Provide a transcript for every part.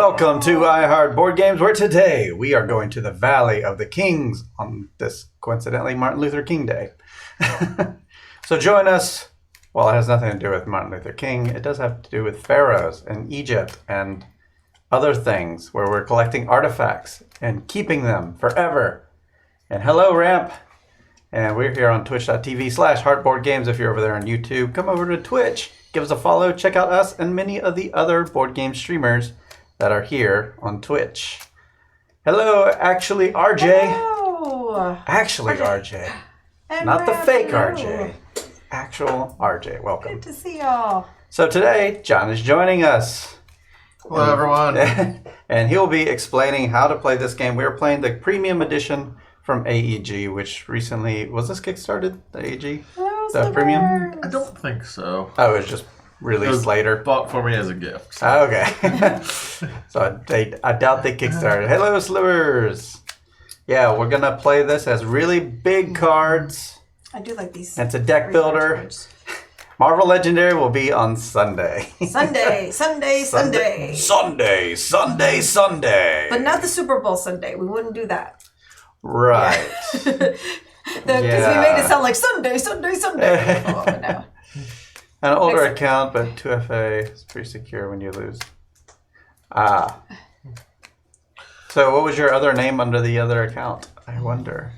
Welcome to I Heart Board Games, where today we are going to the Valley of the Kings on this, coincidentally, Martin Luther King Day. So join us. Well, it has nothing to do with Martin Luther King. It does have to do with pharaohs and Egypt and other things where we're collecting artifacts and keeping them forever. And hello, Ramp. And we're here on twitch.tv/heartboardgames. If you're over there on YouTube, come over to Twitch. Give us a follow. Check out us and many of the other board game streamers that are here on Twitch. Hello, actually RJ. Hello. Actually RJ. And Not the fake hello. RJ. Actual RJ. Welcome. Good to see y'all. So today, John is joining us. Hello, everyone. And he'll be explaining how to play this game. We're playing the premium edition from AEG, which recently, was this kickstarted, the AEG? The premium? I don't think so. Oh, it was just released later. Bought for me as a gift. So. Oh, okay. So I doubt they kickstarted. Hello, Slivers. Yeah, we're going to play this as really big cards. I do like these. It's a deck builder. Marvel Legendary will be on Sunday. Sunday. Sunday. But not the Super Bowl Sunday. We wouldn't do that. Right. Because we made it sound like Sunday. Oh, no. An older account, but 2FA is pretty secure when you lose. Ah. So what was your other name under the other account? I wonder.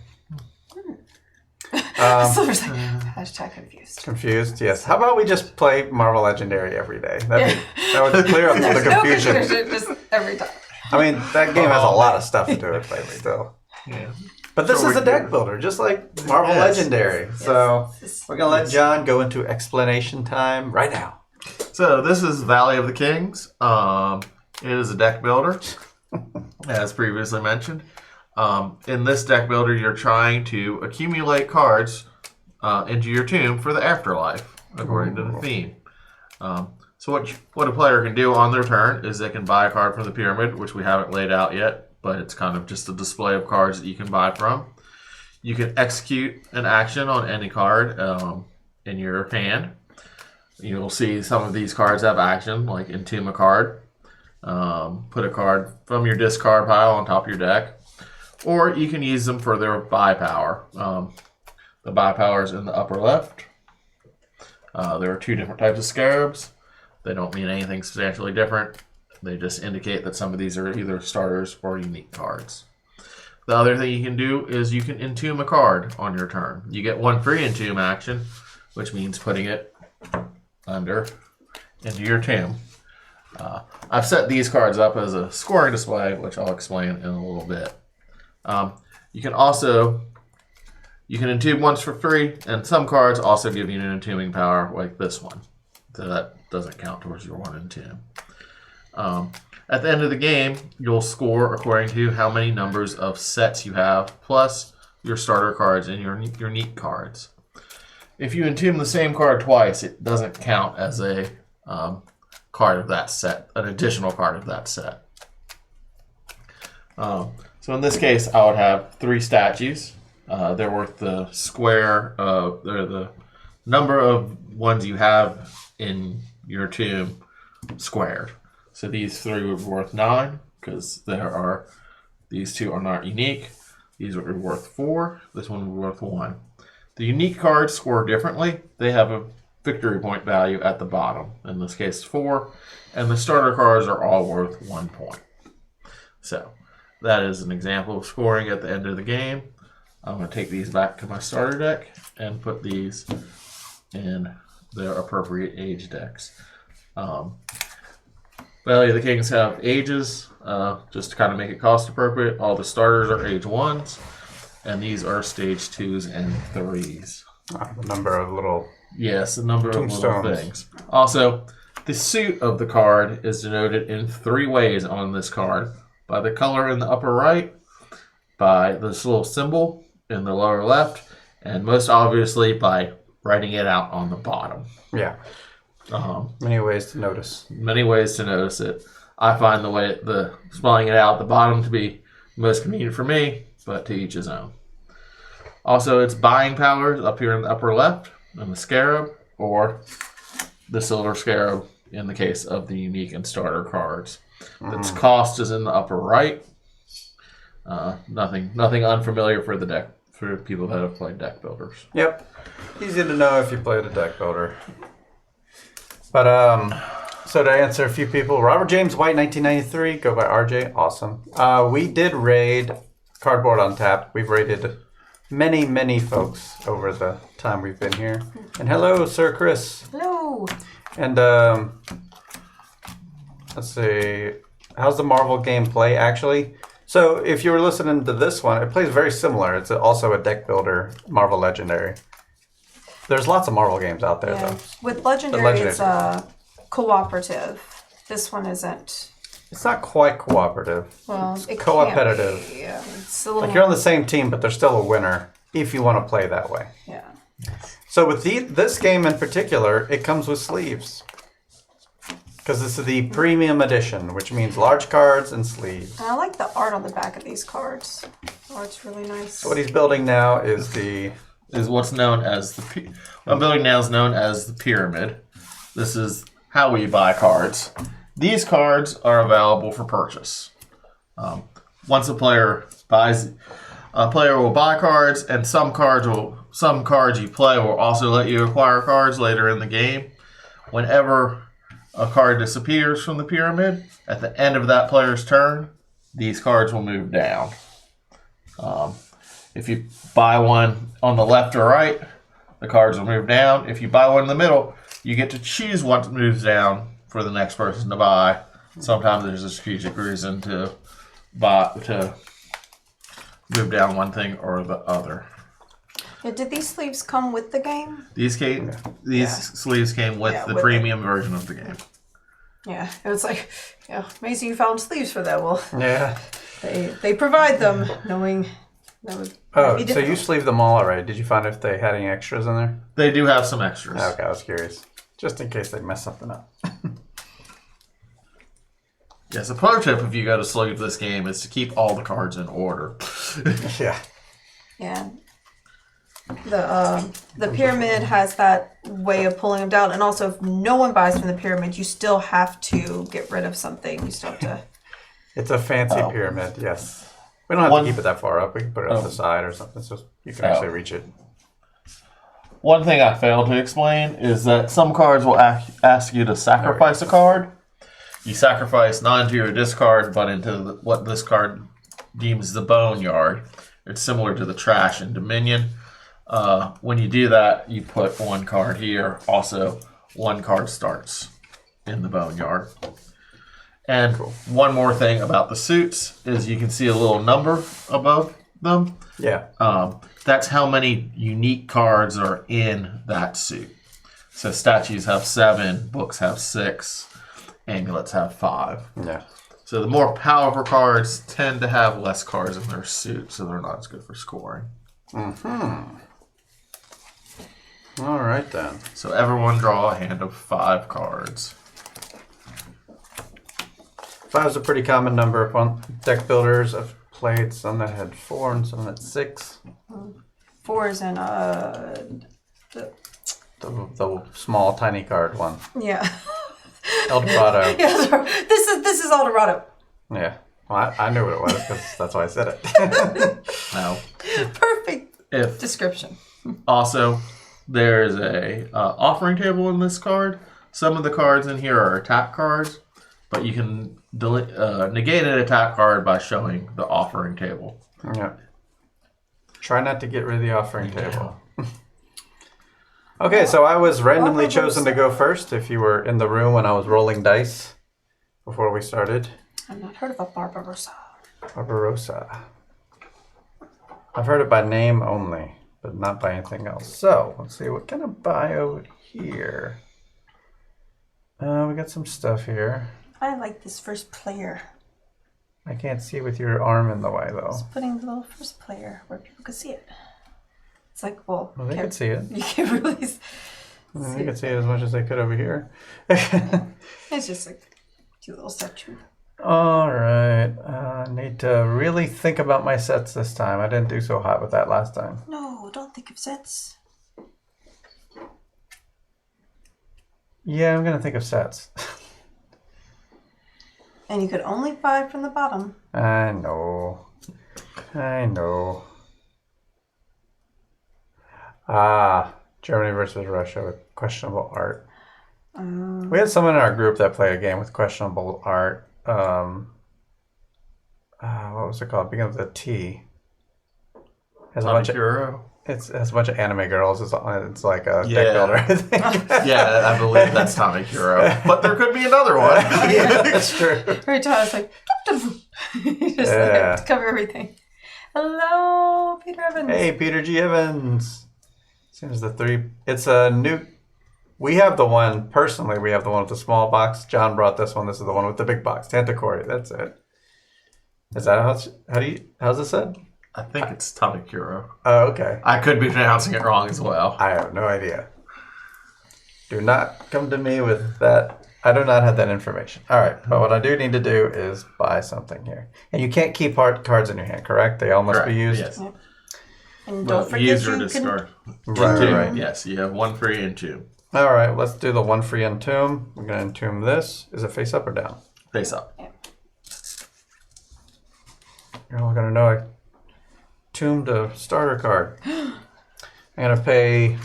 Silver's like, hashtag confused. Confused? Yes. How about we just play Marvel Legendary every day? That would clear up the confusion. No confusion, just every time. I mean, that game has a lot of stuff to it, but still. Yeah. But this is a deck builder, just like Marvel Legendary. So we're going to let John go into explanation time right now. So this is Valley of the Kings. It is a deck builder, as previously mentioned. In this deck builder, you're trying to accumulate cards into your tomb for the afterlife, according to the theme. So what a player can do on their turn is they can buy a card from the pyramid, which we haven't laid out yet, but it's kind of just a display of cards that you can buy from. You can execute an action on any card in your hand. You'll see some of these cards have action, like entomb a card, put a card from your discard pile on top of your deck, or you can use them for their buy power. The buy power is in the upper left. There are two different types of scarabs. They don't mean anything substantially different. They just indicate that some of these are either starters or unique cards. The other thing you can do is you can entomb a card on your turn. You get one free entomb action, which means putting it into your tomb. I've set these cards up as a scoring display, which I'll explain in a little bit. You can entomb once for free, and some cards also give you an entombing power, like this one. So that doesn't count towards your one entomb. At the end of the game, you'll score according to how many numbers of sets you have, plus your starter cards and your unique cards. If you entomb the same card twice, it doesn't count as a card of that set, an additional card of that set. So in this case, I would have 3 statues. They're worth the square of the number of ones you have in your tomb squared. So these 3 would be worth 9 because these 2 are not unique. These would be worth 4. This one would be worth 1. The unique cards score differently. They have a victory point value at the bottom. In this case, 4. And the starter cards are all worth 1 point. So that is an example of scoring at the end of the game. I'm going to take these back to my starter deck and put these in their appropriate age decks. Valley of the Kings have ages, just to kind of make it cost appropriate. All the starters are age 1s, and these are stage 2s and 3s. The number of little... Yes, the number of little tombstones. things. Also, the suit of the card is denoted in 3 ways on this card. By the color in the upper right, by this little symbol in the lower left, and most obviously by writing it out on the bottom. Yeah. Many ways to notice. Many ways to notice it. I find the spelling it out at the bottom to be most convenient for me, but to each his own. Also, its buying powers up here in the upper left, and the scarab, or the silver scarab in the case of the unique and starter cards. Its cost is in the upper right. Nothing unfamiliar for the deck for people that have played deck builders. Yep. Easy to know if you played a deck builder. But so to answer a few people, Robert James White, 1993, go by RJ, awesome. We did raid Cardboard Untapped. We've raided many folks over the time we've been here. And hello, Sir Chris. Hello. And let's see, how's the Marvel game play actually? So if you were listening to this one, it plays very similar. It's also a deck builder, Marvel Legendary. There's lots of Marvel games out there though. With Legendary, it's cooperative. This one isn't. It's not quite cooperative. Well, it's it cooperative. Can't be. Yeah, it's a little like you're on the same team, but there's still a winner if you want to play that way. Yeah. So with this game in particular, it comes with sleeves. Because this is the premium edition, which means large cards and sleeves. And I like the art on the back of these cards. Oh, it's really nice. So what he's building now is what's known as what I'm building now is known as the pyramid. This is how we buy cards. These cards are available for purchase. Once a player buys, a player will buy cards, and some cards you play will also let you acquire cards later in the game. Whenever a card disappears from the pyramid, at the end of that player's turn, these cards will move down. If you buy one on the left or right, the cards will move down. If you buy one in the middle, you get to choose what moves down for the next person to buy. Sometimes there's a strategic reason to move down one thing or the other. Yeah, did these sleeves come with the game? These sleeves came with the premium version of the game. Yeah, it was like, amazing you found sleeves for that. Well, yeah, they provide them, knowing that would. Oh, so you sleeved them all already? Did you find if they had any extras in there? They do have some extras. Okay, I was curious, just in case they mess something up. Yes, a pro tip if you go to sleeve this game is to keep all the cards in order. Yeah. Yeah. The pyramid has that way of pulling them down, and also if no one buys from the pyramid, you still have to get rid of something. You still have to. It's a fancy pyramid. Yes. We don't have to keep it that far up. We can put it on the side or something, so you can actually reach it. One thing I failed to explain is that some cards will ask you to sacrifice a card. You sacrifice not into your discard, but into what this card deems the boneyard. It's similar to the trash in Dominion. When you do that, you put one card here. Also, one card starts in the boneyard. And one more thing about the suits is you can see a little number above them. Yeah. That's how many unique cards are in that suit. So statues have 7, books have 6, amulets have 5. Yeah. So the more powerful cards tend to have less cards in their suit, so they're not as good for scoring. Mm-hmm. All right then. So everyone draw a hand of 5 cards. 5 is a pretty common number on deck builders. I've played some that had 4 and some that had 6. 4 is in the small tiny card one. Yeah. El Dorado. Yeah, this is El Dorado. Yeah. Well, I knew what it was because that's why I said it. Now, Perfect description. Also, there's a offering table in this card. Some of the cards in here are attack cards, but you can negate an attack card by showing the offering table. Yeah. Try not to get rid of the offering table. Okay, so I was randomly chosen to go first. If you were in the room when I was rolling dice before we started. I've not heard of a Barbarossa. Barbarossa. I've heard it by name only, but not by anything else. So, let's see, what can I buy over here? We got some stuff here. I like this first player. I can't see with your arm in the way, though. Just putting the little first player where people can see it. It's like, well they could see it. You can't really see They could see it as much as they could over here. It's just like a cute little statue. All right. I need to really think about my sets this time. I didn't do so hot with that last time. No, don't think of sets. Yeah, I'm going to think of sets. And you could only buy from the bottom. I know. Germany versus Russia with questionable art. We had someone in our group that played a game with questionable art. What was it called? Begins with a T. Has a bunch of it has a bunch of anime girls. It's like a deck builder, I think. Yeah, I believe that's Tommy Hero. But there could be another one. Yeah, that's true. Every time it's like, you just like, cover everything. Hello, Peter Evans. Hey, Peter G. Evans. Seems the three. It's a new. We have the one personally. We have the one with the small box. John brought this one. This is the one with the big box. Tentacori. That's it. Is that how's it said? I think it's Tamikuro. Oh, okay. I could be pronouncing it wrong as well. I have no idea. Do not come to me with that. I do not have that information. All right, but what I do need to do is buy something here. And you can't keep cards in your hand, correct? They all must be used? Yes. Yep. And don't forget use or you discard. Right. Yes, you have 1 free and 2. All right, let's do the one free entomb. We're going to entomb this. Is it face up or down? Face up. Yeah. You're all going to know I entombed a starter card. I'm going to pay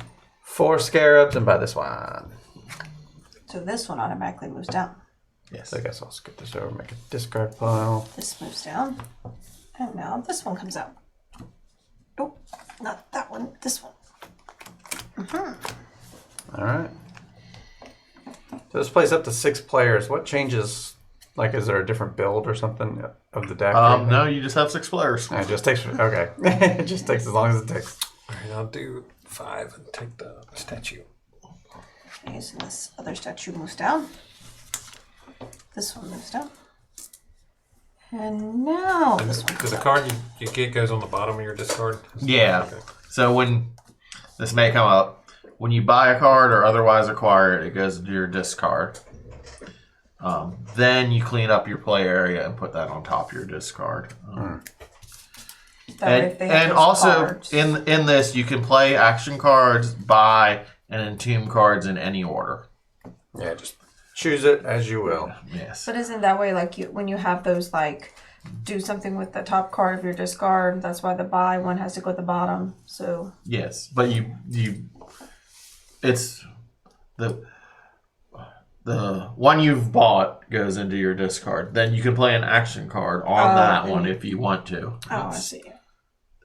4 scarabs and buy this one. So this one automatically moves down. Yes. I guess I'll skip this over, make a discard pile. This moves down. And now this one comes out. Nope, not that one. This one. All right. So this plays up to 6 players. What changes? Like, is there a different build or something of the deck? No, you just have 6 players. It just takes. Okay. It just takes as long as it takes. All right, I'll do 5 and take the statue. Okay, so this other statue moves down. This one moves down. And now this one Does comes the out. card you get goes on the bottom of your discard? Yeah. Okay. So when this may come up, when you buy a card or otherwise acquire it, it goes into your discard. Then you clean up your play area and put that on top of your discard. That way if they have And those also cards. in this, you can play action cards, buy, and entomb cards in any order. Yeah, just choose it as you will. Yes. But isn't that way like you when you have those like do something with the top card of your discard? That's why the buy one has to go at the bottom. So Yes, but you it's the one you've bought goes into your discard. Then you can play an action card on that one if you want to. I see.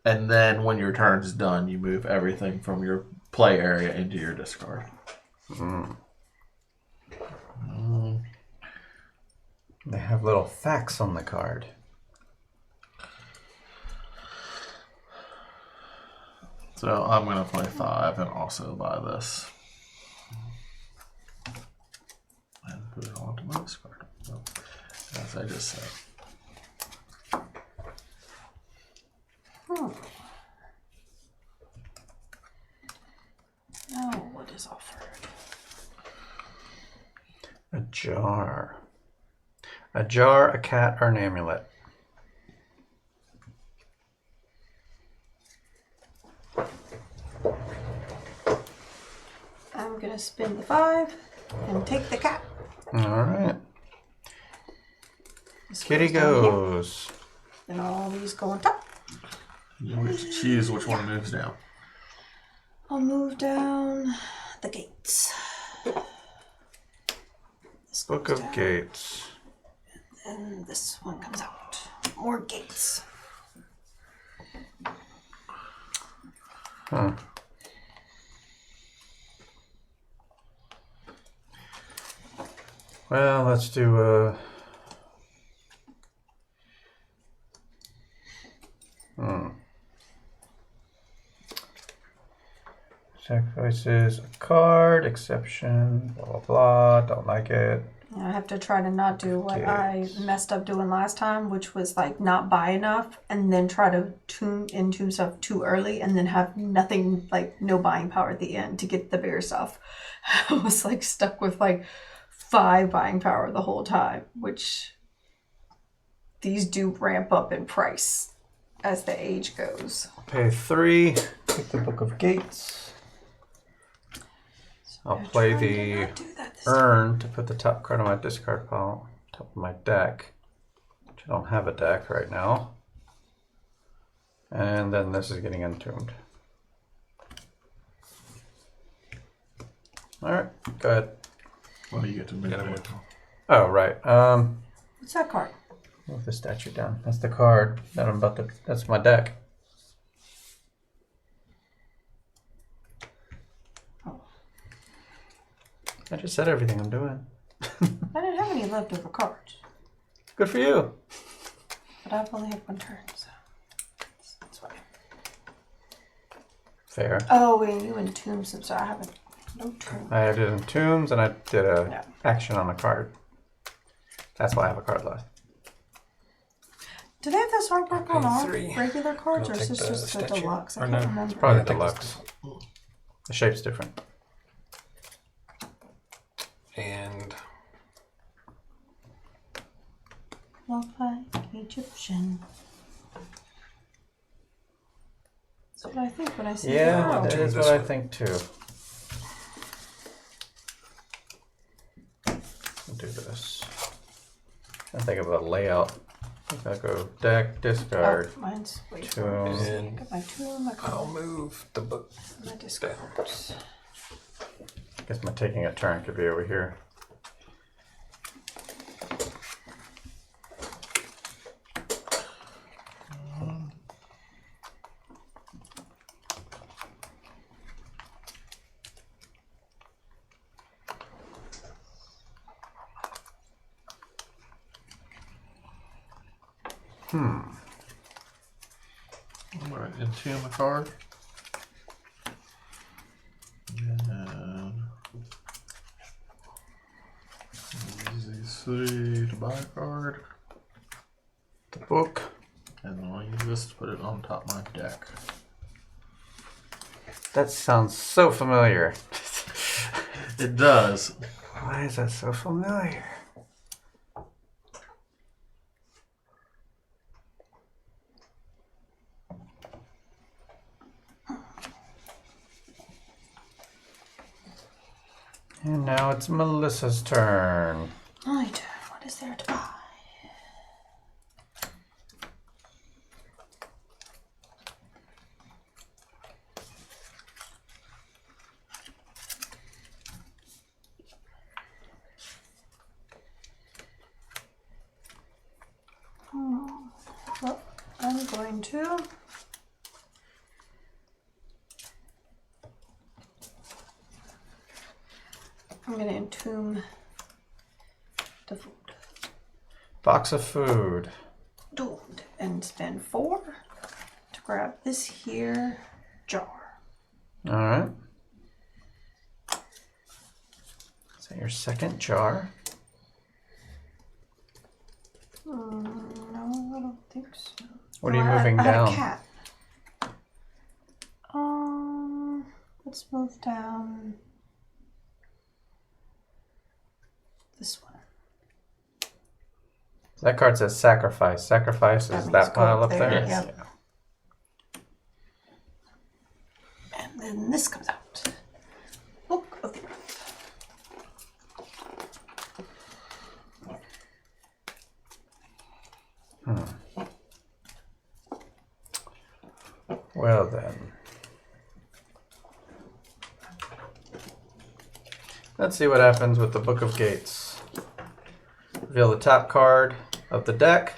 And then when your turn's done, you move everything from your play area into your discard. They have little facts on the card. So I'm going to play 5 and also buy this. And put it onto my discard. So, as I just said. Now what is offered? A jar. A jar, a cat, or an amulet. I'm gonna spin the 5 and take the cat. All right. This Kitty down here. goes. And all these go on top. You get to choose which one moves down. I'll move down the gates. This Book goes of down, Gates. and this one comes out. More gates. Huh. Well, let's do Sacrifices a card, exception, blah blah blah, don't like it. Yeah, I have to try to not do what I Gates. messed up doing last time, which was like not buy enough and then try to tune stuff too early and then have nothing, like no buying power at the end to get the bigger stuff. I was like stuck with like 5 buying power the whole time, which these do ramp up in price as the age goes. Pay 3, take the Book of Gates. I'll play Try to the not do that this time. urn to put the top card on my discard pile. top of my deck, which I don't have a deck right now. And then this is getting entombed. All right, go ahead. Well, you get to move Gotta it. move. Oh, right. What's that card? Move the statue down. That's the card that I'm about to. That's my deck. Oh. I just said everything I'm doing. I didn't have any leftover cards, Good for you. but I've only had one turn, so that's why. Fair. Oh, wait, you entombed some, so I haven't. No tomb. I did entombs and I did a Yeah. action on a card. That's why I have a card left. Do they have this artwork on Okay, all 3. regular cards, I'll or is take this the just the statue. deluxe? I Or can't no, remember. Probably I think deluxe. The shape's different. And Love like Egyptian. That's what I think when I see Yeah, the that arrow. is what I think too. I'll do this. I think of a layout. I think I'll go deck, discard. Oh, mine's wait. Tomb. I got my tomb. I I'll got move the book my discards. I guess my taking a turn could be over here. All right, entomb a card. And use these 3 to buy a card. The book. And then I'll use this to put it on top of my deck. That sounds so familiar. It does. Why is that so familiar? And now it's Melissa's turn. My turn. What is there to buy? Well, I'm going to. I'm going to entomb the food. Box of food. Doomed. And spend 4 to grab this here jar. All right. Is that your second jar? No, I don't think so. What are you Oh, moving I had down? a cat. Let's move down this one. That card says sacrifice. Sacrifice That is means that go pile up up there, there? yep. And then this comes out. Book of the Earth. Well then. Let's see what happens with the Book of Gates. Reveal the top card of the deck.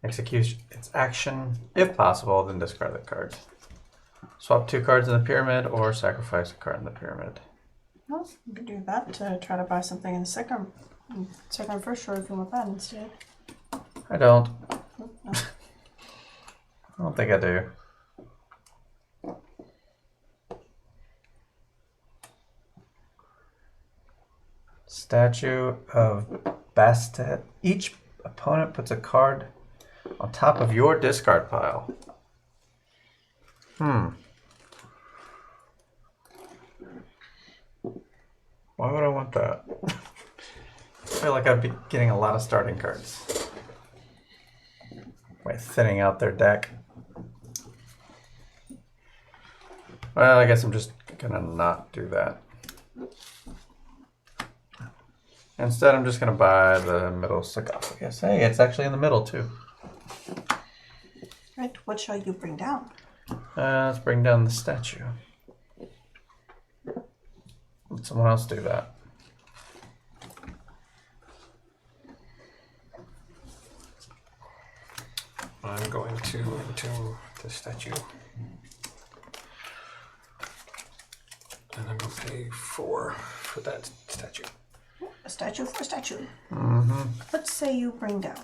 Execute its action. If possible, then discard that card. Swap 2 cards in the pyramid or sacrifice a card in the pyramid. Well, you can do that to try to buy something in the second first row if you want that instead. I don't. No. I don't think I do. Statue of Bastet. Each opponent puts a card on top of your discard pile. Why would I want that? I feel like I'd be getting a lot of starting cards by thinning out their deck. Well, I guess I'm just gonna not do that. Instead, I'm just going to buy the middle sarcophagus. Hey, it's actually in the middle, too. Right, what shall you bring down? Let's bring down the statue. Let someone else do that. I'm going to entomb the statue. And I'm going to pay 4 for that statue. A statue for a statue. Mm-hmm. Let's say you bring down.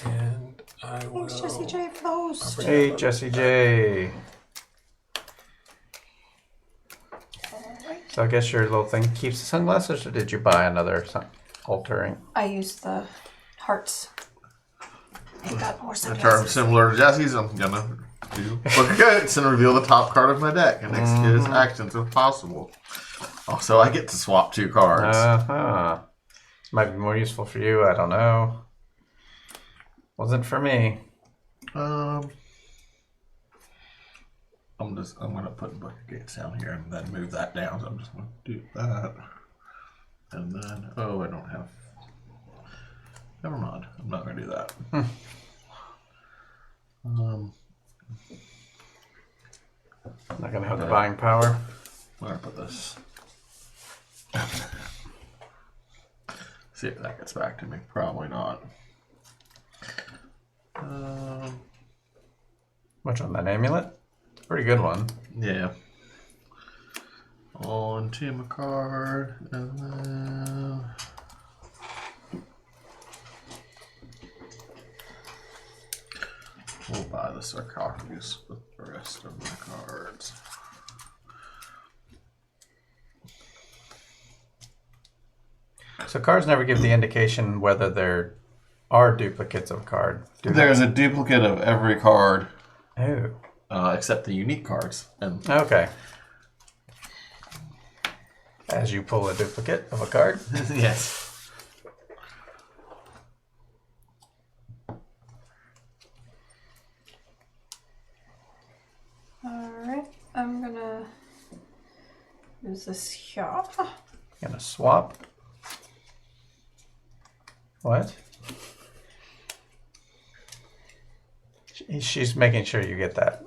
And I will... Thanks, Jesse J, for the host. Hey, Jesse J. Alright. So I guess your little thing keeps the sunglasses, or did you buy another altering? I used the hearts. I got more A term sunglasses. similar to Jesse's, I'm gonna do look at and reveal the top card of my deck and execute its actions if possible. Also, I get to swap 2 cards. Uh-huh. This might be more useful for you, I don't know. Wasn't for me. I'm gonna put Book of Gates down here and then move that down. So I'm just gonna do that. And then I don't have. Never mind. I'm not gonna do that. Not gonna have the buying power. I'm gonna put this. See if that gets back to me. Probably not. Which one? That amulet? It's a pretty good one. Yeah. On to my card, and then we'll buy the sarcophagus with the rest of my cards. So cards never give the indication whether there are duplicates of a card. Do they? There's a duplicate of every card, Oh. except the unique cards, and Okay. As you pull a duplicate of a card. yes. Alright, I'm gonna use this here. Gonna swap. What? She's making sure you get that.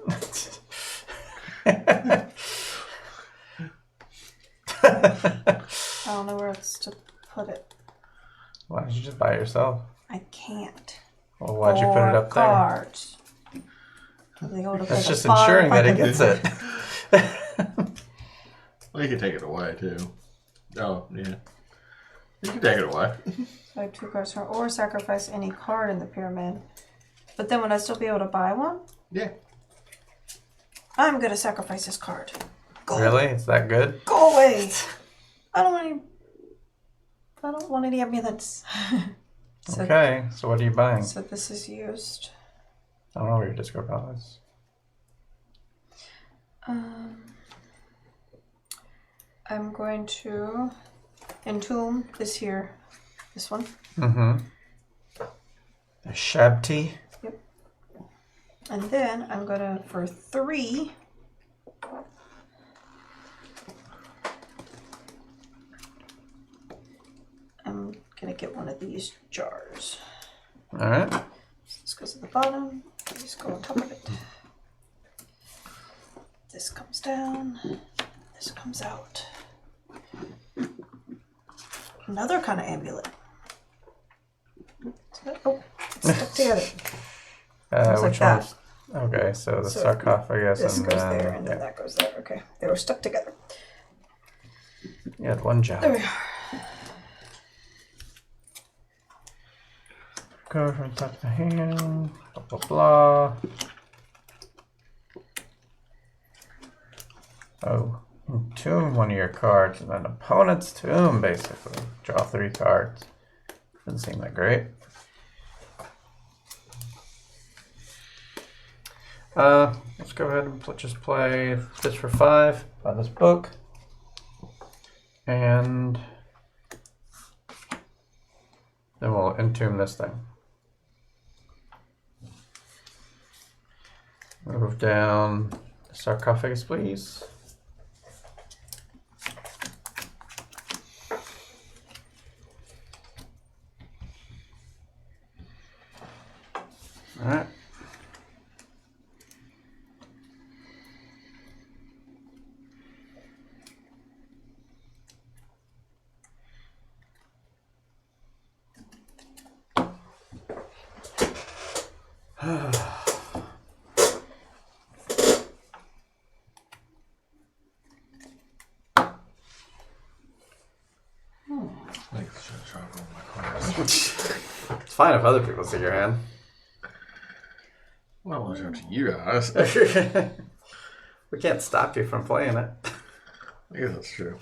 I don't know where else to put it. Why don't you just buy it yourself? I can't. Well, why'd you put it up there? Cards. They go to That's put just a bar ensuring that it button. gets it. Well, you can take it away too. Oh yeah, you can take it away. So I have 2 cards from, or sacrifice any card in the pyramid. But then would I still be able to buy one? Yeah. I'm gonna sacrifice this card. Go, Really? It's that good? go away. I don't want any ambulance. So, Okay, so what are you buying? so this is used. I don't know where your Discord pile is. I'm going to entomb this here. This one. Mm-hmm. The Shabti. Yep. And then I'm gonna, for 3, I'm gonna get one of these jars. Alright. This goes at the bottom, these go on top of it. This comes down, this comes out. Another kind of amulet. Oh, it's stuck together. It's like Which that. one's? Okay, so the So sarcophagus This and goes then there, and then that goes there. Okay, they were stuck together. you had one job. There we are. Go from top of the hand. Blah blah blah. Oh, entomb one of your cards and then opponent's tomb, basically. Draw 3 cards. Doesn't seem that great. Let's go ahead and just play this for 5. Buy this book. And then we'll entomb this thing. Move down the sarcophagus, please. It's fine if other people see your hand. Well, it's up to you guys. We can't stop you from playing it. I guess that's true.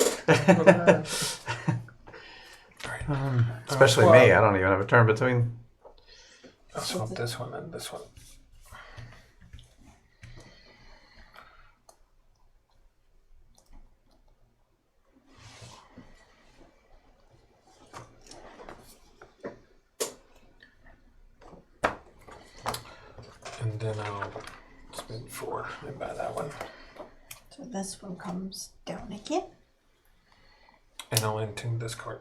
Especially me. I don't even have a turn between. I'll swap this one and this one. And then I'll spend 4 and buy that one. So this one comes down again. And I'll intune this card.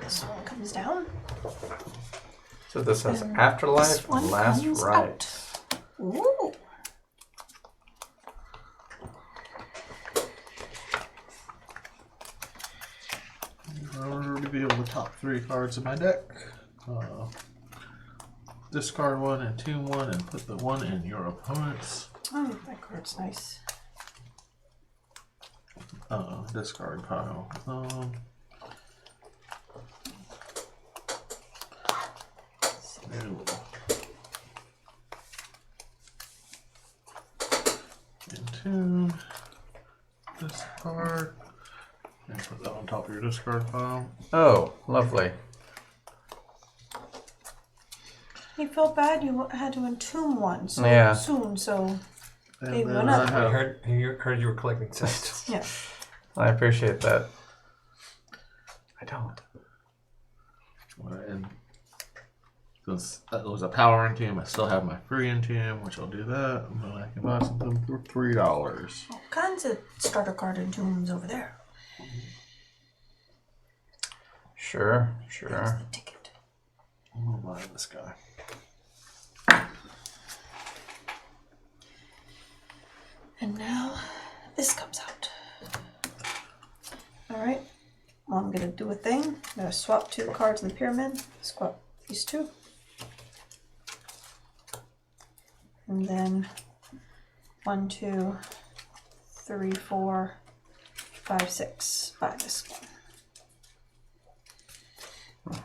This one comes down. So this has And afterlife this one and last comes rites. Ooh. I'll reveal the top 3 cards of my deck. Discard 1 and tune 1 and put the 1 in your opponent's. Oh, that card's nice. Discard pile. Ew. And tune this card and put that on top of your discard pile. Oh, lovely. You felt bad you had to entomb one so Yeah. soon, so And Hey, then why not? I I have heard you were collecting sets. yeah. I appreciate that. I don't. and since that was a power entomb, I still have my free entomb, which I'll do that, and then I can buy something for $3. All kinds of starter card entombs over there. Sure, There's sure. the ticket. I'm gonna buy this guy. And now this comes out. All right. Well, I'm gonna do a thing. I'm gonna swap 2 cards in the pyramid. Swap these 2. And then 1, 2, 3, 4, 5, 6. Buy this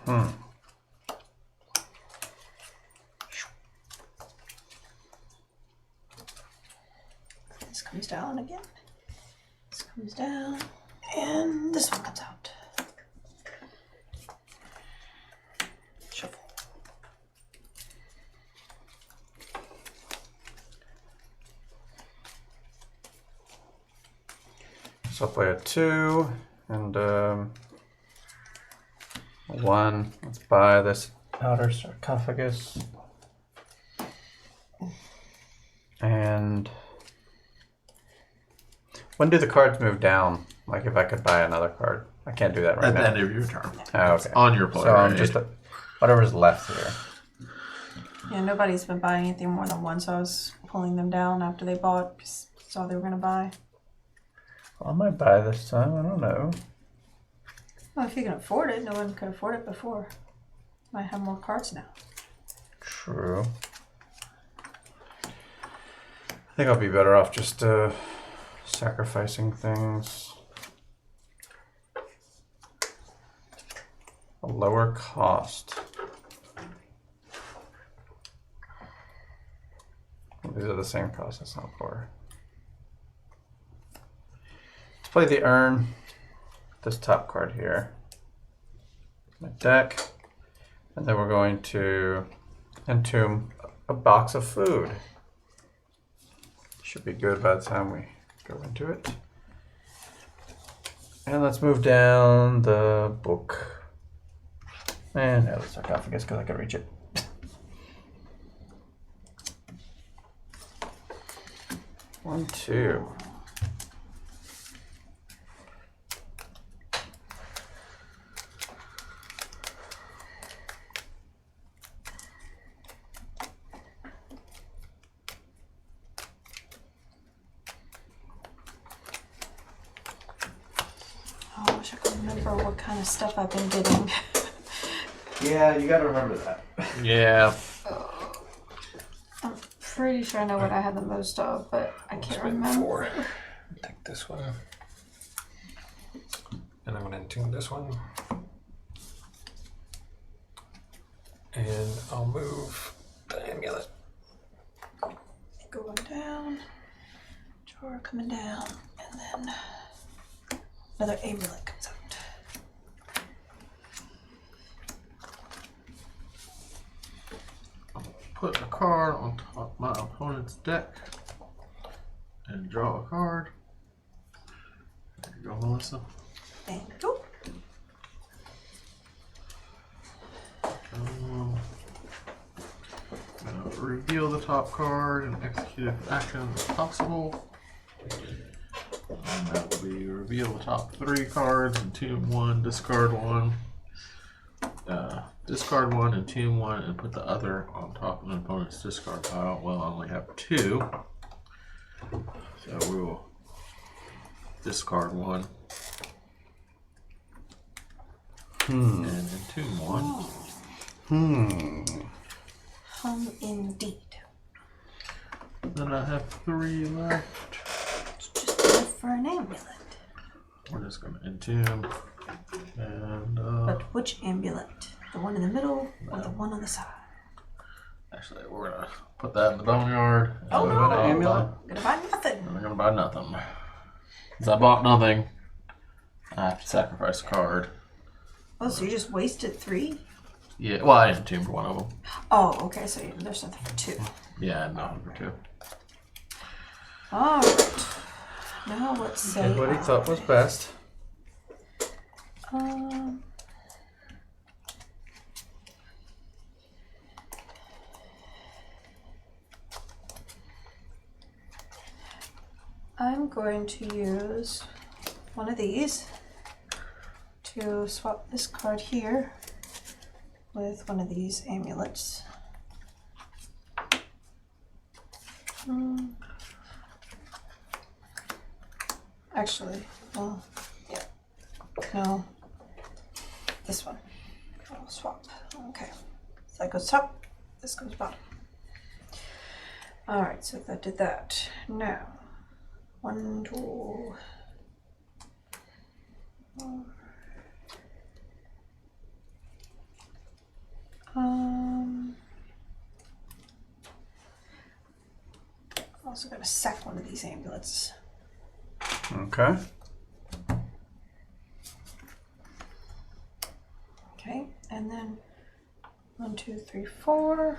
one. This comes down again. This comes down. And this one comes out. Shuffle. So I'll play a 2 and 1. Let's buy this outer sarcophagus. And when do the cards move down? Like if I could buy another card. I can't do that right At now. the end of your turn. Oh, okay. On your play. So I'm just whatever's left here. Yeah, nobody's been buying anything more than one, so I was pulling them down after they bought because I saw they were gonna buy. Well, I might buy this time. I don't know. Well, if you can afford it, no one could afford it before. Might have more cards now. True. I think I'll be better off just sacrificing things. A lower cost. These are the same cost. That's not lower. Let's play the urn. This top card here. My deck. And then we're going to entomb a box of food. Should be good by the time we go into it. And let's move down the book. And the sarcophagus because I can reach it. One, two. Oh, I wish I could remember what kind of stuff I've been getting. Yeah, you gotta remember that. Yeah. I'm pretty sure I know what I have the most of, but I can't Spend remember. 4. Take this one. And I'm going to entomb this one. And I'll move the amulet. Going down. Drawer coming down. And then another amulet comes out. Put a card on top of my opponent's deck and draw a card. There you go, Melissa. Thank you. Reveal the top card and execute an action as possible. And that will be reveal the top 3 cards, entomb 1, discard 1. Discard 1, entomb 1, and put the other on top of an opponent's discard pile. Well, I only have 2. So we will discard 1. And entomb 1. Indeed. Then I have 3 left. It's just enough for an amulet. We're just going to entomb. And But which amulet? The one in the middle or the one on the side? actually, we're going to put that in the boneyard. Oh And no! we're I'm gonna gonna buy nothing. I'm going to buy nothing. Since I bought nothing, I have to sacrifice a card. Oh, so you just wasted 3? Yeah, well, I entombed 1 of them. Oh, okay. So there's nothing for 2. Yeah, nothing for 2. All right. Now let's say. Did what he thought was best. Um. I'm going to use one of these to swap this card here with one of these amulets. Actually, well, yeah, no, this one. I'll swap. Okay, so that goes top, this goes bottom. All right, so that did that. Now, 1, 2, 4. I'm also gonna sack one of these amulets. Okay. Okay, and then 1, 2, 3, 4.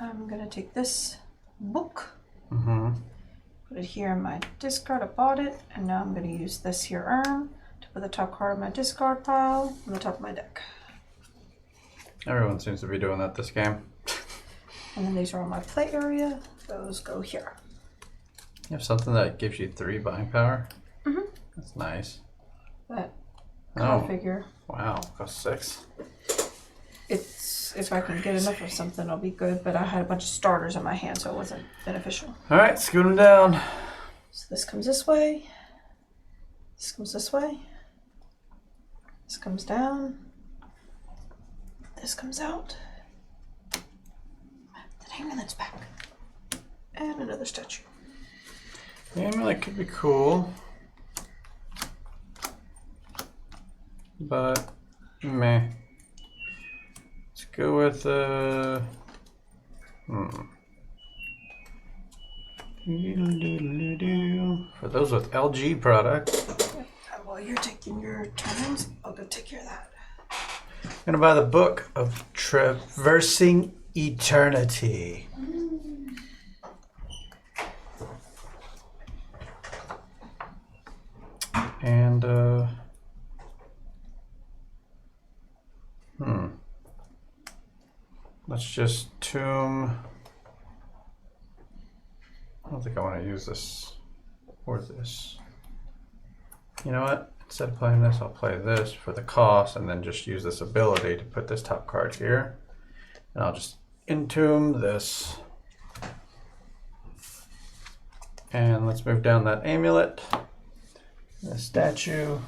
I'm gonna take this book, put it here in my discard. I bought it, and now I'm gonna use this here urn to put the top card of my discard pile on the top of my deck. Everyone seems to be doing that this game. And then these are on my play area. Those go here. You have something that gives you 3 buying power? That's nice. That card Oh, figure. wow. Cost 6. It's if I can get enough of something, I'll be good. But I had a bunch of starters in my hand, so it wasn't beneficial. All right, scoot them down. So this comes this way. This comes this way. This comes down. This comes out. The amulet's back. And another statue. The amulet could be cool. But, meh. Let's go with, For those with LG products, While you're taking your turns, I'll go take care of that. I'm gonna buy the book of Traversing Eternity. And let's just tomb. I don't think I want to use this or this. You know what? Instead of playing this, I'll play this for the cost and then just use this ability to put this top card here. And I'll just entomb this. And let's move down that amulet. The statue.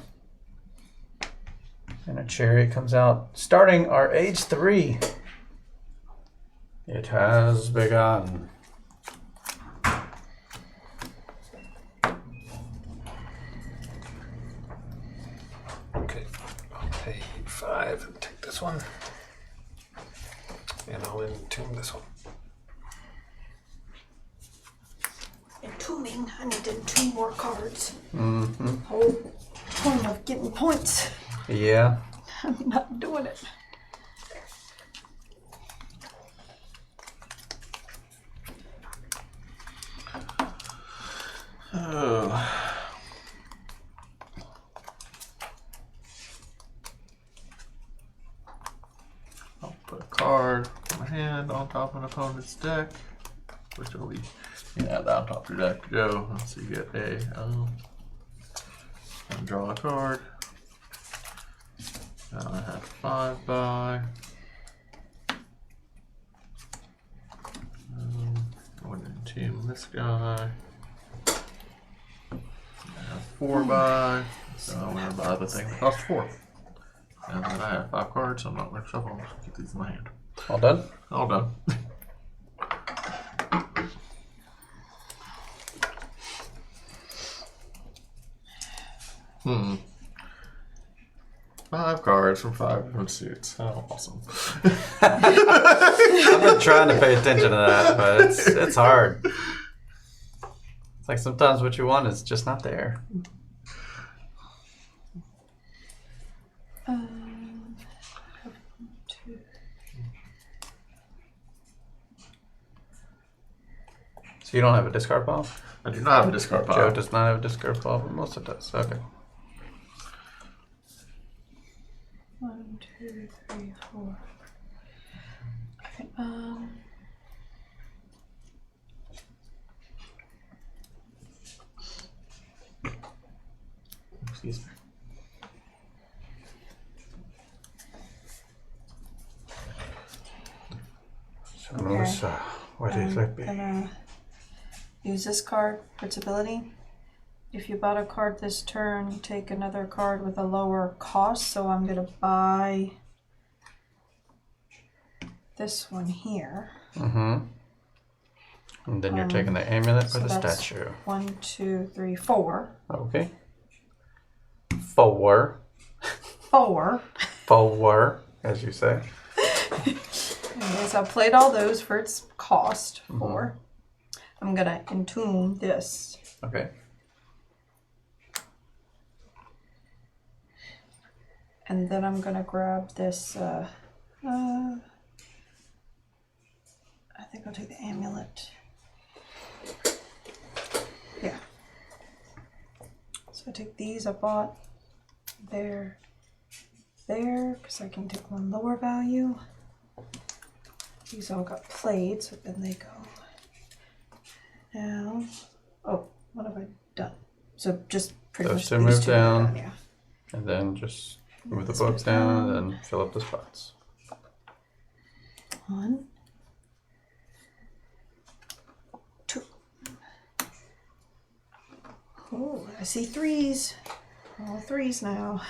And a chariot comes out, starting our age 3. It has begun. Okay, I'll pay 5 and take this one. And I'll entomb this one. Entombing. I need to entomb more cards. Mm-hmm. Whole point of getting points. Yeah. I'm not doing it. Oh. I'll put a card in my hand on top of an opponent's deck, which will be add that on top of your deck to go. So you get and draw a card. Now I have 5 by. I would entomb this guy. I have 4 by. So I'm going to buy the thing that costs 4. And then I have 5 cards, so I'm not going to shuffle them. Just keep these in my hand. All done? All done. Hmm. 5 cards from 5 different suits. How awesome. I've been trying to pay attention to that, but it's hard. It's like sometimes what you want is just not there. So you don't have a discard pile? I do not have a discard pile. Joe does not have a discard pile, but Melissa does. Okay. 1, 2, 3, 4. Okay, Excuse me. So Melissa, what is it? I'm gonna use this card for its ability. If you bought a card this turn, take another card with a lower cost. So I'm gonna buy this one here. Mm-hmm. And then you're taking the amulet So or the that's statue. 1, 2, 3, 4. Okay. 4. 4. 4, as you say. Okay, so I played all those for its cost. 4. I'm gonna entomb this. Okay. And then I'm gonna grab this, I think I'll take the amulet. Yeah. So I take these I bought there, because I can take one lower value. These all got played, so then they go. Now, oh, what have I done? So just pretty Those much two these move two are down. done, yeah. And then just move the This book goes down down. and then fill up the spots. 1, 2. Oh, I see 3s. All 3s now.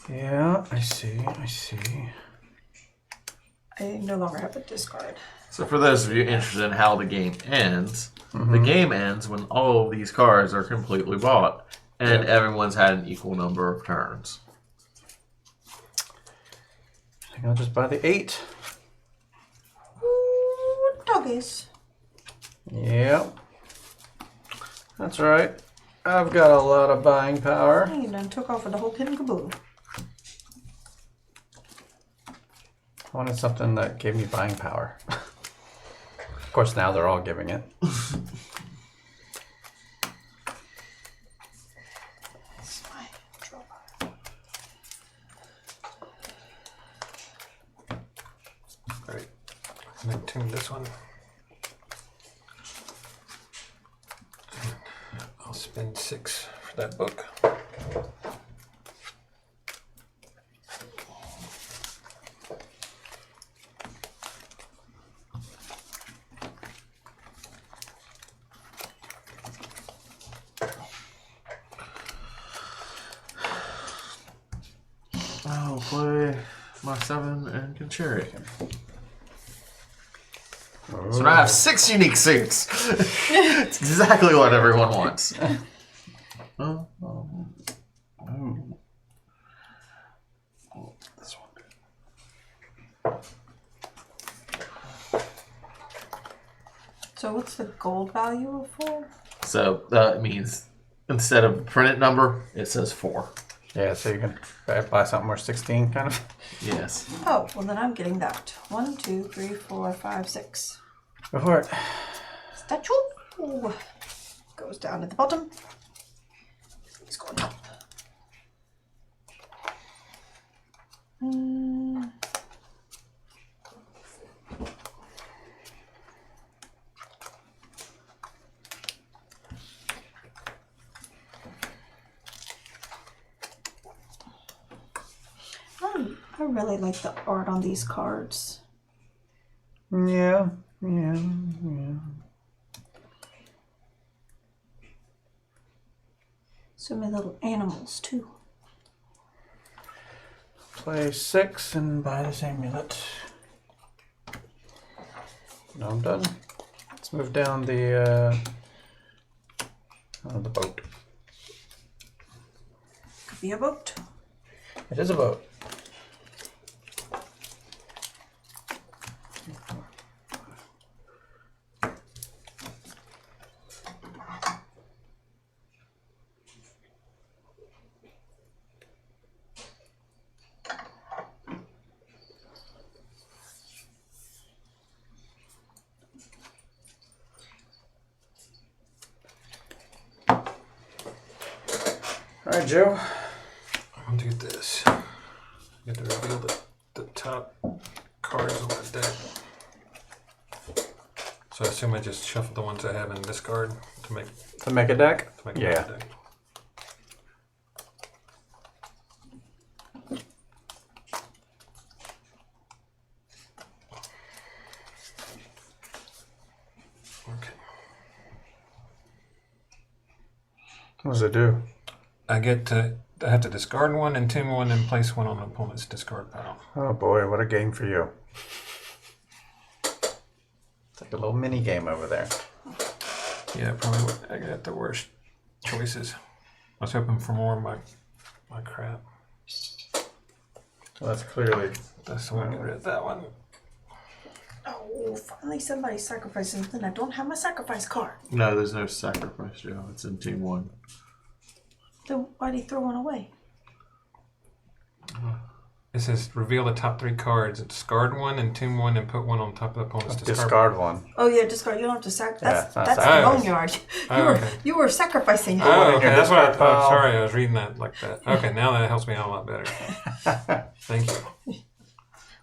Yeah, I see. I no longer have a discard. So for those of you interested in how the game ends, the game ends when all of these cards are completely bought and everyone's had an equal number of turns. I think I'll just buy the 8. Ooh, doggies. Yep. That's right. I've got a lot of buying power. You done took off with the whole kit and caboodle. I wanted something that gave me buying power. Of course, now they're all giving it. That's my draw card. Great. And then tune this one. I'll spend 6 for that book. play my 7 and can cherry. So now I have 6 unique suits. It's exactly what everyone wants. This one. So what's the gold value of 4? So that means instead of the printed number, it says 4. Yeah, so you can buy something worth 16, kind of. Yes. Oh, well then I'm getting that. 1, 2, 3, 4, 5, 6. Go for it. Statue goes down at the bottom. It's going up. I really like the art on these cards. Yeah. So many little animals too. Play 6 and buy this amulet. No, I'm done. Let's move down the boat. Could be a boat. It is a boat. All right, Joe. I'll do this. You have to reveal the top cards on the deck. So I assume I just shuffle the ones I have in this card to make A deck? a Yeah. deck. Okay. What does it do? I have to discard one and tune one and place one on an opponent's discard pile. Oh boy, what a game for you. It's like a little mini game over there. Yeah, probably I got the worst choices. I was hoping for more of my crap. So that's clearly... That's the one. Get rid of that one. Oh, finally somebody sacrificed something. I don't have my sacrifice card. No, there's no sacrifice, Joe. It's in team 1. Then why'd he throw one away? It says reveal the top 3 cards. Discard one and tune one and put one on top of the opponent's Discard one. Oh yeah, discard. You don't have to sacrifice. Yeah, That's it's the not boneyard. Oh, okay. You were sacrificing. Oh, in okay. your That's what I discard thought. pile. Sorry, I was reading that like that. Okay, now that helps me out a lot better. Thank you.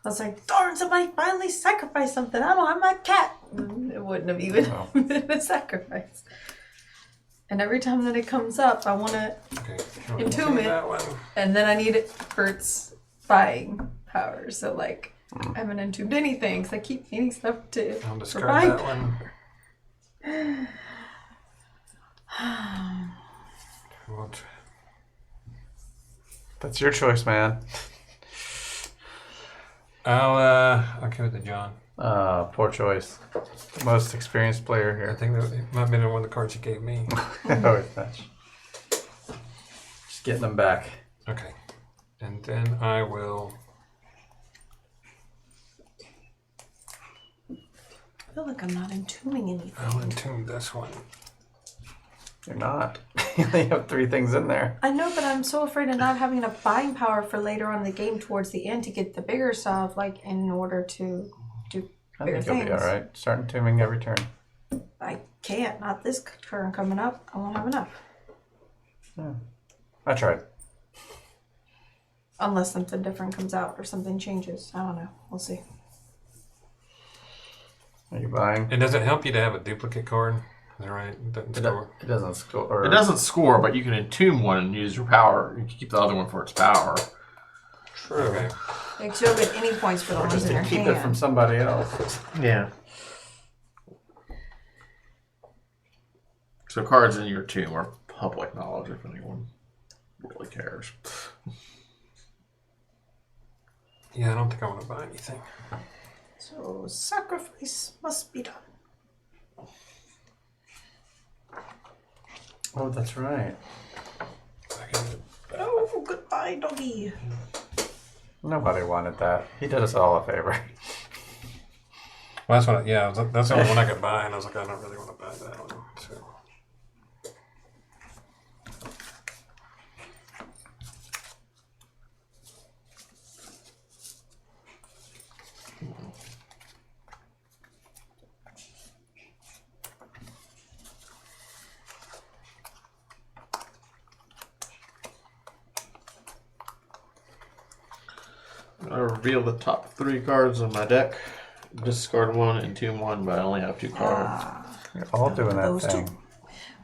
I was like, darn, somebody finally sacrificed something. I don't have my cat. It wouldn't have even been a sacrifice. And every time that it comes up, I want to Okay. entomb it. That one. And then I need it for its buying power. So, like, I haven't entombed anything because I keep needing stuff to I'll for discard buying that one. We'll try. That's your choice, man. I'll go with the John. Poor choice. The most experienced player I here. think that might have been one of the cards you gave me. Oh, that's just getting them back. Okay. And then I will. I feel like I'm not entombing anything. I'll entomb this one. You're not. You only have 3 things in there. I know, but I'm so afraid of not having enough buying power for later on in the game towards the end to get the bigger stuff, like in order to do I bigger think you'll things. be alright. Start entombing every turn. I can't. Not this turn coming up. I won't have enough. Yeah. I tried. Unless something different comes out or something changes. I don't know. We'll see. Are you buying? And does it help you to have a duplicate card? Is that right? It doesn't score. It doesn't score. It doesn't score, but you can entomb one and use your power. You can keep the other one for its power. True. Okay. Like, you don't get any points for the Or ones just in to your keep hand. it from somebody else. Yeah. So cards in your tomb are public knowledge if anyone really cares. Yeah, I don't think I want to buy anything. So sacrifice must be done. Oh, that's right. Oh, goodbye, doggy. Well, Nobody wanted that. He did us all a favor. that's what. That's the only one I could buy, and I was like, I don't really want to buy that one. So. I reveal the top 3 cards of my deck. Discard 1 and tomb 1, but I only have 2 cards. You're all doing that Those thing. two.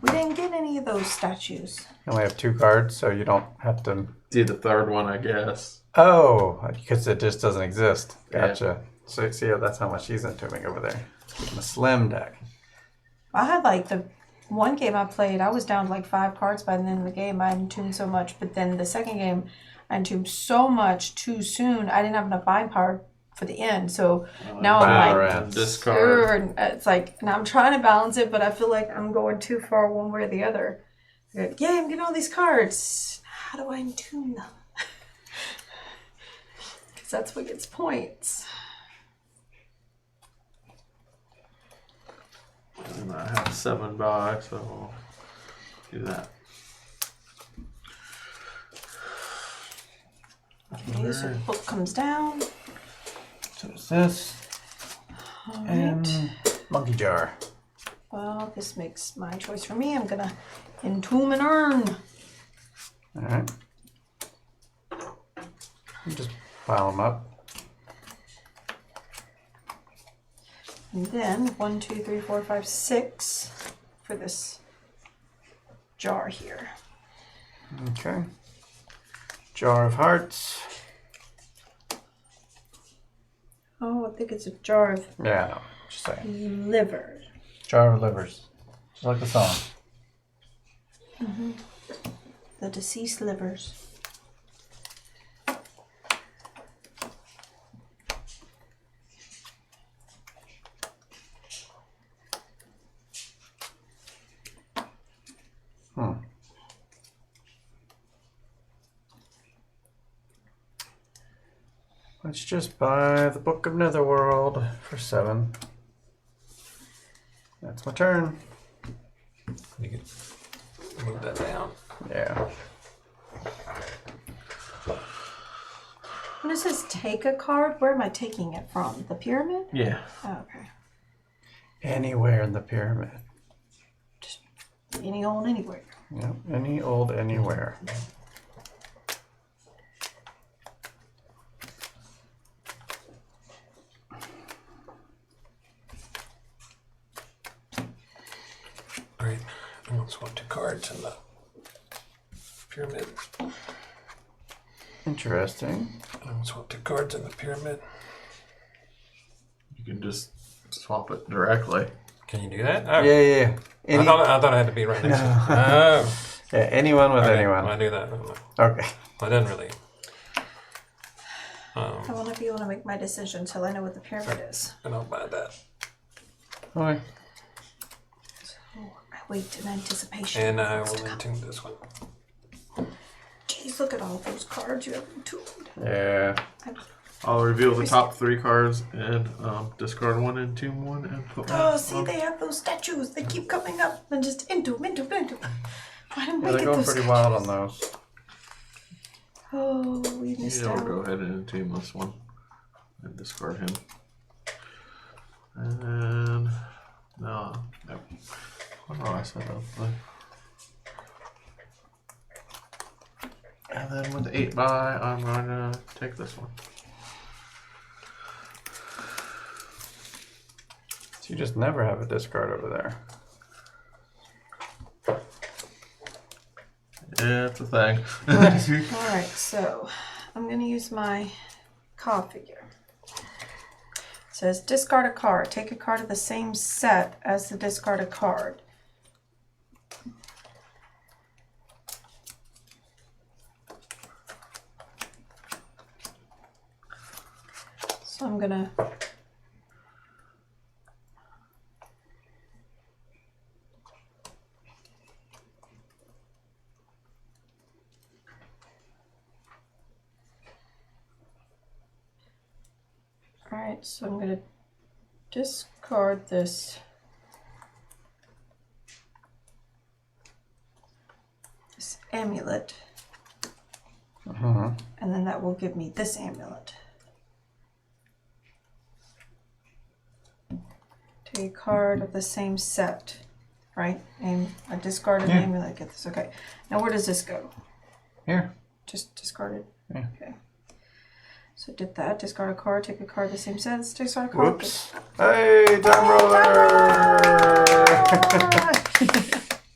We didn't get any of those statues. You only have 2 cards, so you don't have to. Do the 3rd one, I guess. Oh, because it just doesn't exist. Yeah. Gotcha. So see, that's how much he's entombing over there. Keeping a slim deck. I had like the one game I played, I was down to like 5 cards by the end of the game. I entombed so much, but then the second game, I entombed so much too soon. I didn't have enough buying power for the end. So now I'm like, Valorant. Discard. it's like, and I'm trying to balance it, but I feel like I'm going too far one way or the other. Like, yeah, I'm getting all these cards. How do I entomb them? Because that's what gets points. And I have 7 buy, so I'll do that. Okay, so the book comes down. So it's this. All And right. monkey jar. Well, this makes my choice for me. I'm gonna entomb and earn. Alright. Just pile them up. And then 1, 2, 3, 4, 5, 6 for this jar here. Okay. Jar of hearts. Oh, I think it's a jar of Yeah, no. Just saying. liver. Jar of livers. Just like the song. The deceased livers. Let's just buy the Book of Netherworld for 7. That's my turn. You can move that down. Yeah. When it says take a card, where am I taking it from? The pyramid? Yeah. Oh, okay. Anywhere in the pyramid. Just any old anywhere. Yep. Any old anywhere. Alright, I'm going to swap 2 cards in the pyramid. Interesting. I'm going to swap 2 cards in the pyramid. You can just swap it directly. Can you do that? Oh. Yeah. Any, I thought I had to be right next to it. Oh. yeah, anyone with Okay, anyone. well, I do that. Okay. Well, I didn't really. I want to be able to make my decision until I know what the pyramid is. And I'll buy that. Okay. So I wait in anticipation. And for I what's will to come. entomb this one. Jeez, look at all those cards you have entombed. Yeah. I'll reveal the top 3 cards and discard 1 and tomb 1 and put one. Oh, see, they have those statues. They keep coming up and just entomb. I didn't Yeah, make they're it going those pretty statues. wild on those. Oh, we missed Yeah, we'll out. go ahead and entomb this one and discard him. And no. What do I set up? And then with the 8 buy, I'm going to take this one. So you just never have a discard over there. Yeah, it's a thing. All right, so I'm going to use my card figure. It says discard a card. Take a card of the same set as the discarded card. So I'm gonna. Alright, so I'm gonna discard this. This amulet. Uh-huh. And then that will give me this amulet. Take a card of the same set, right? And I discarded an amulet. Get this. Okay. Now where does this go? Here. Just discarded. Yeah. Okay. So did that. Discard a card. Take a card of the same set. Discard a card. Whoops. Hey, time roller!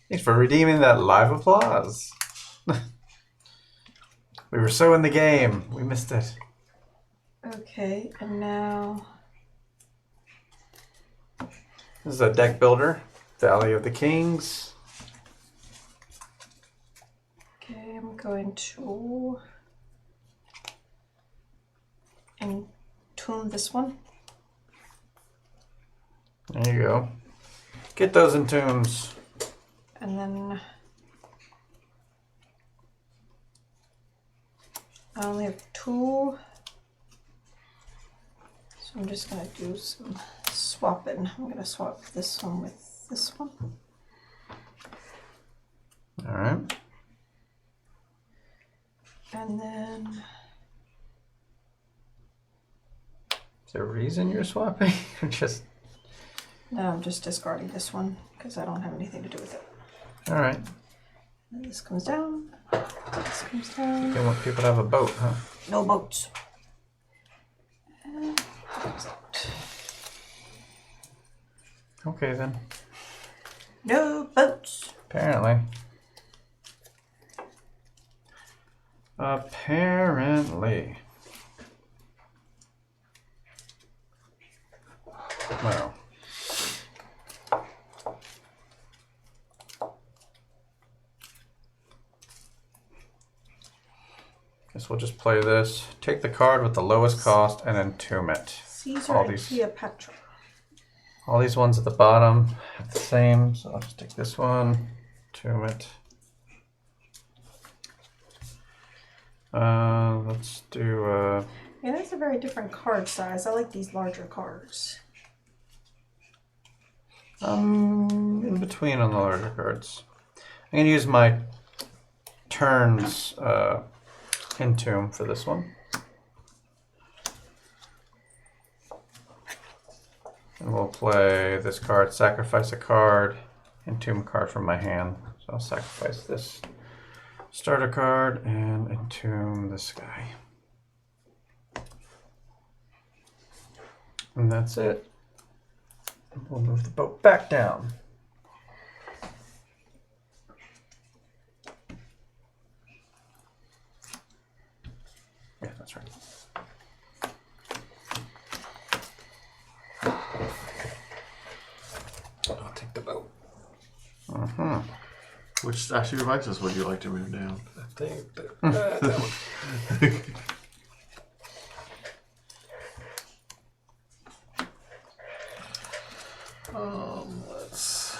Thanks for redeeming that live applause. We were so in the game. We missed it. Okay, and now This is a deck builder. Valley of the Kings. okay, I'm going to entomb this one. There you go. Get those entombs. And then I only have 2. So I'm just gonna do some swapping. I'm gonna swap this one with this one. All right. And then Is there a reason you're swapping? Or just no, I'm just discarding this one because I don't have anything to do with it. all right. And this comes down. This comes down. They want people to have a boat, huh? No boats. And that comes out. Okay then. No boats. Apparently. Apparently. Well. Guess we'll just play this. Take the card with the lowest cost and entomb it. Caesar All and these- Cleopatra. All these ones at the bottom have the same, so I'll just take this one, entomb it. Let's do Yeah, that's a very different card size. I like these larger cards. in between on the larger cards. I'm gonna use my turns entomb for this one. And we'll play this card, sacrifice a card, entomb a card from my hand. So I'll sacrifice this starter card and entomb this guy. And that's it. We'll move the boat back down. Yeah, that's right. I'll take the boat. Uh-huh. Which statue of Isis would you like to move down? I think that one. Let's.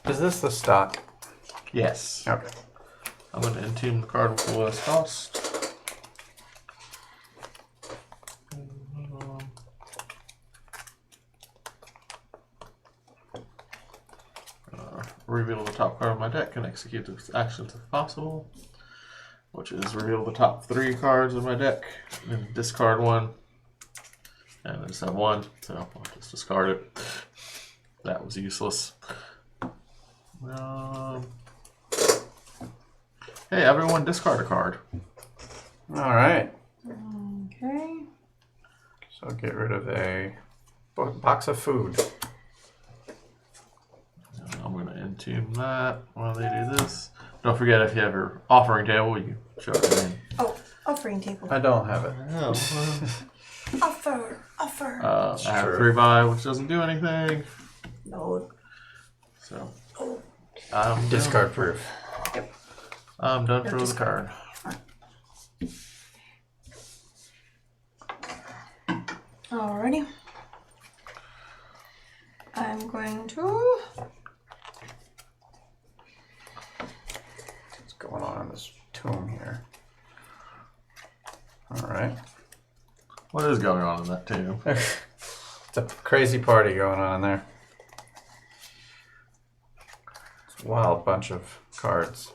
Is this the stock? Yes. Okay. I'm going to entomb the card with the lowest cost. Reveal the top card of my deck and execute the actions if possible, which is reveal the top 3 cards of my deck and discard one. And I just have one, so I'll just discard it. That was useless. Hey, everyone, discard a card. All right. Okay. So I'll get rid of a box of food. I'm going to entomb that while they do this. Don't forget, if you have your offering table, you can show it in. Oh, offering table. I don't have it. Offer. I have 3 by, which doesn't do anything. No. So I'm Discard proof. I'm done for the card. Alrighty. I'm going to. What's going on in this tomb here? All right. What is going on in that tomb? It's a crazy party going on there. It's a wild bunch of cards.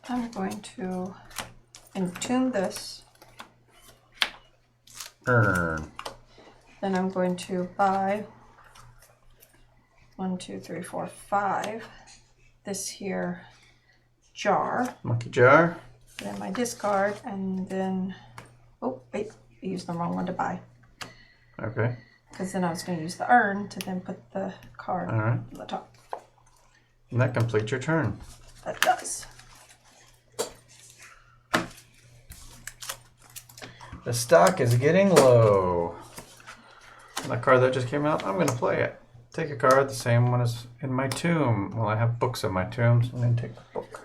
I'm going to entomb this. Earn. Then I'm going to buy 1, 2, 3, 4, 5. This here jar. Monkey jar. Then my discard, and then oh wait, I used the wrong one to buy. Okay. Because then I was going to use the urn to then put the card All right. on the top. And that completes your turn. That does. The stock is getting low. And that card that just came out, I'm going to play it. Take a card, the same one as in my tomb. Well, I have books in my tomb, so I'm going to take the book.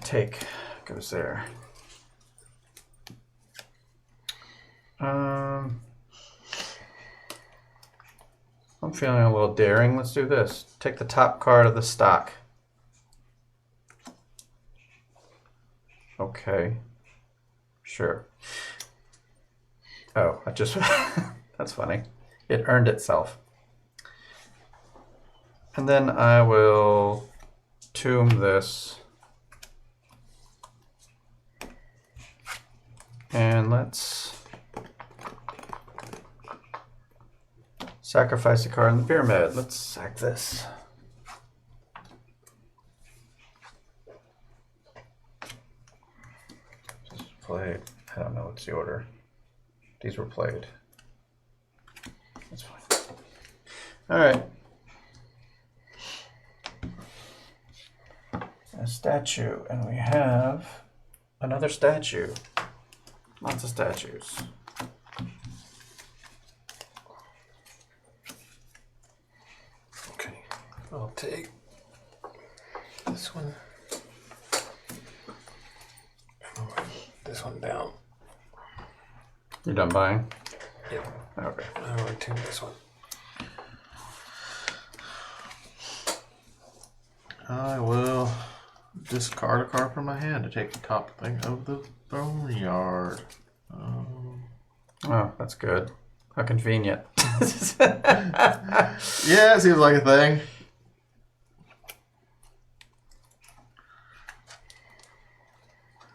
Take goes there. I'm feeling a little daring. Let's do this. Take the top card of the stock. Okay. Sure. Oh, I just... That's funny. It earned itself. And then I will tomb this. And let's sacrifice a card in the pyramid. Let's sack this. Just played. I don't know what's the order. These were played. That's fine. All right. A statue, and we have another statue. Lots of statues. Okay, I'll take this one. And I'll write this one down. You're done buying? Yep. Okay. I'll write this one. I will discard a card from my hand to take the top thing of the boneyard. Oh, that's good. How convenient. Yeah, it seems like a thing.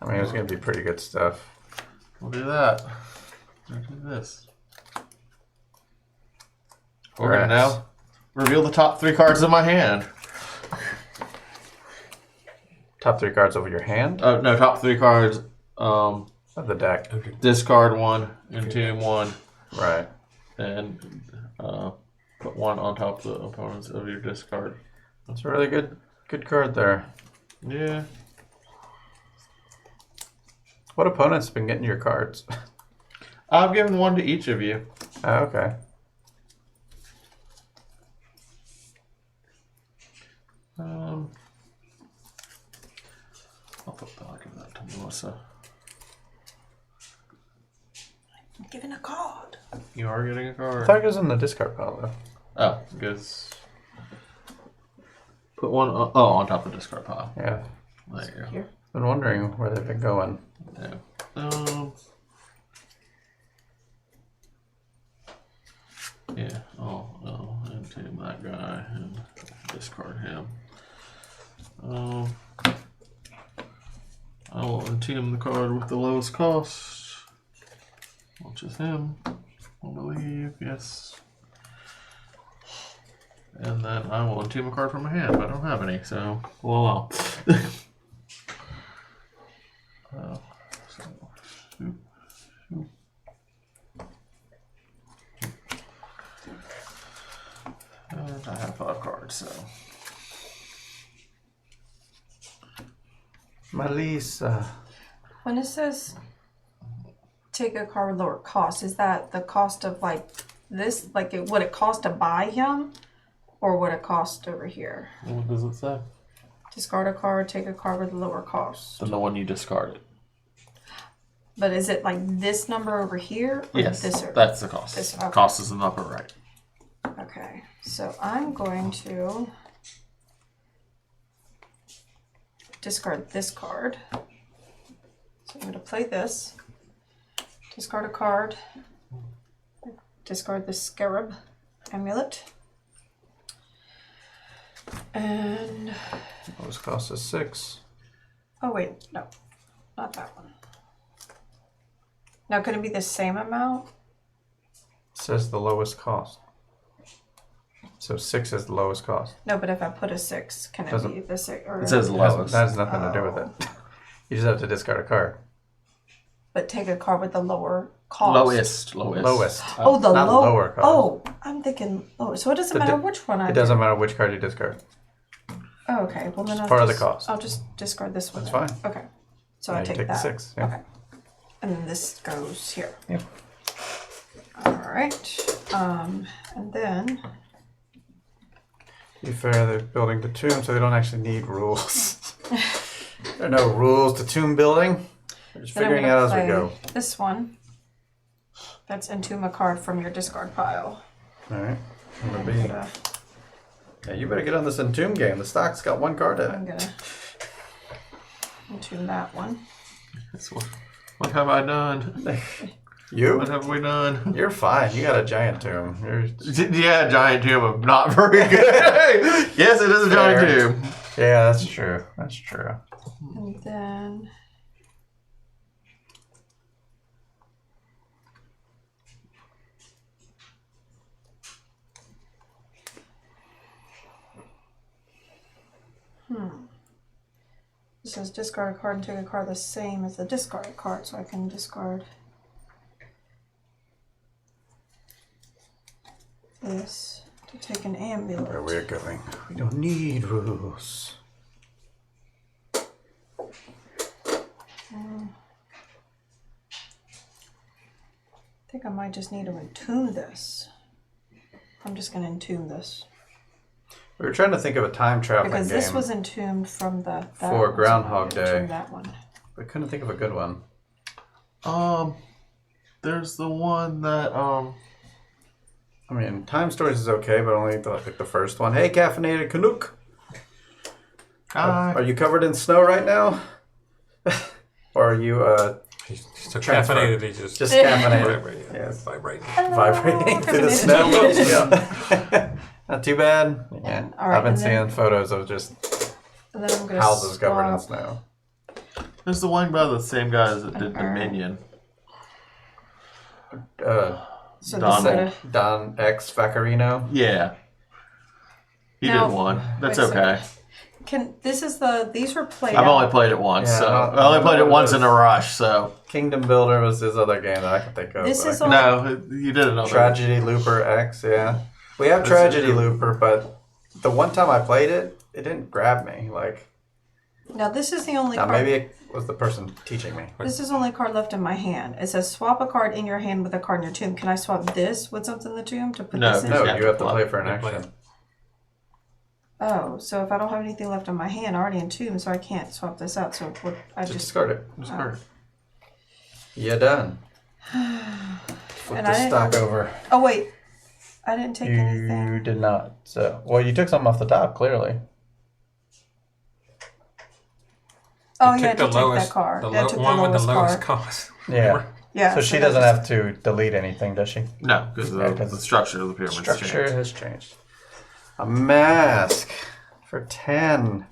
I mean, it's going to be pretty good stuff. We'll do that. We'll do this. We're going to now reveal the top 3 cards of my hand. Top 3 cards over your hand Oh, no, top 3 cards. of the deck. Okay. Discard 1, entomb 1, Right. and put 1 on top of the opponents of your discard. That's a really good card there. Yeah. What opponent's been getting your cards? I've given 1 to each of you. Oh, okay. I'll give that to Melissa. I'm giving a card. You are getting a I card. thought it was in the discard pile, though. Oh, because put 1 on top of the discard pile. Yeah. There you go. Here. Been wondering where they've been going. Yeah. Yeah. Oh, entomb that guy and discard him. I will entomb the card with the lowest cost, which is him, I believe. Yes. And then I will entomb a card from my hand, but I don't have any, so voila. Shoop. And I have 5 cards, so. Melissa. When it says take a card with lower cost, is that the cost of like this, like, would it cost to buy him, or would it cost over here? What does it say? Discard a card, take a card with a lower cost. Then the one you discarded. But is it like this number over here? Or Yes, this that's the cost. This, okay. Cost is in the upper right. Okay, so I'm going to discard this card. So I'm going to play this. Discard a card. Discard the Scarab Amulet. And... Lowest cost is 6. Oh, wait. No. Not that one. Now, could it be the same amount? It says the lowest cost. So 6 is the lowest cost. No, but if I put a 6, can it Doesn't- be the 6? Or... It says lowest. That has nothing to do with it. You just have to discard a card. But take a card with the lower cost. Lowest. Oh, the not lower cost. Oh, I'm thinking lower. So it doesn't matter which one I It do. doesn't matter which card you discard. Oh, okay. Well, then I'll part of the just- cost. I'll just discard this one. That's then. fine. Okay. So Now I you take take the that. 6. Yeah. Okay. And then this goes here. Yep. All right. And then To be fair, they're building the tomb, so they don't actually need rules. There are no rules to tomb building. We're just then I'm figuring gonna out as we play go. this one. That's entomb a card from your discard pile. All right. I'm gonna I'm be. gonna, Yeah, you better get on this entomb game. The stock's got 1 card in I'm it. gonna entomb that one. What have I done? You? What have we done? You're fine. You got a giant tomb. Yeah, giant tomb of not very good. Yes, it is a giant Fair. tomb. Yeah, that's true. That's true. And then it says discard a card and take a card the same as the discarded card, so I can discard this to take an amulet. Where we're going. We don't need rules. I think I might just need to entomb this. I'm just going to entomb this. We were trying to think of a time traveling Because game. this was entombed from the... that For one, Groundhog so I'm gonna entomb Day. that one. We couldn't think of a good one. There's the one that I mean, Time Stories is okay, but only the first one. Hey, caffeinated Canuck. Hi. Are you covered in snow right now? Or are you He's so Transfer. caffeinated, he just caffeinated? vibrating. Yes. Vibrating. Vibrating through the snow? Yeah. Not too bad. Yeah. All right, I've been and then- seeing photos of just And then I'm going to houses covered in snow. There's the one by the same guys that did Alright. Dominion. So Don- this is gonna, Don X Vaccarino. Yeah. He Now- did one. That's wait a second. okay. these were played I've out. only played it once, Yeah, so I don't I only know played it what it once is. in a rush. So Kingdom Builder was his other game that I can think of. This but is I all- can't- no, you did another. Tragedy Looper X, yeah. We have That's Tragedy it. Looper, but the one time I played it, it didn't grab me. Like, Now this is the only now card. maybe it was the person teaching me. This is the only card left in my hand. It says swap a card in your hand with a card in your tomb. Can I swap this with something in the tomb to put No, this in? No, Yeah, you have to play. play for an Yeah, play. action. Oh, so if I don't have anything left in my hand, I already entombed, so I can't swap this out. So what? I Just just discard it. Discard. You're done. Flip And the I didn't stock know- over. Oh wait, I didn't take You anything. did not. So, well, you took something off the top, clearly. Oh You yeah, I took did the take lowest, that card. the I took the one with lowest the lowest card. cost. Yeah. Yeah. So she that doesn't just- have to delete anything, does she? No, because Yeah, 'cause the structure of the pyramid Structure changed. has changed. A mask for 10.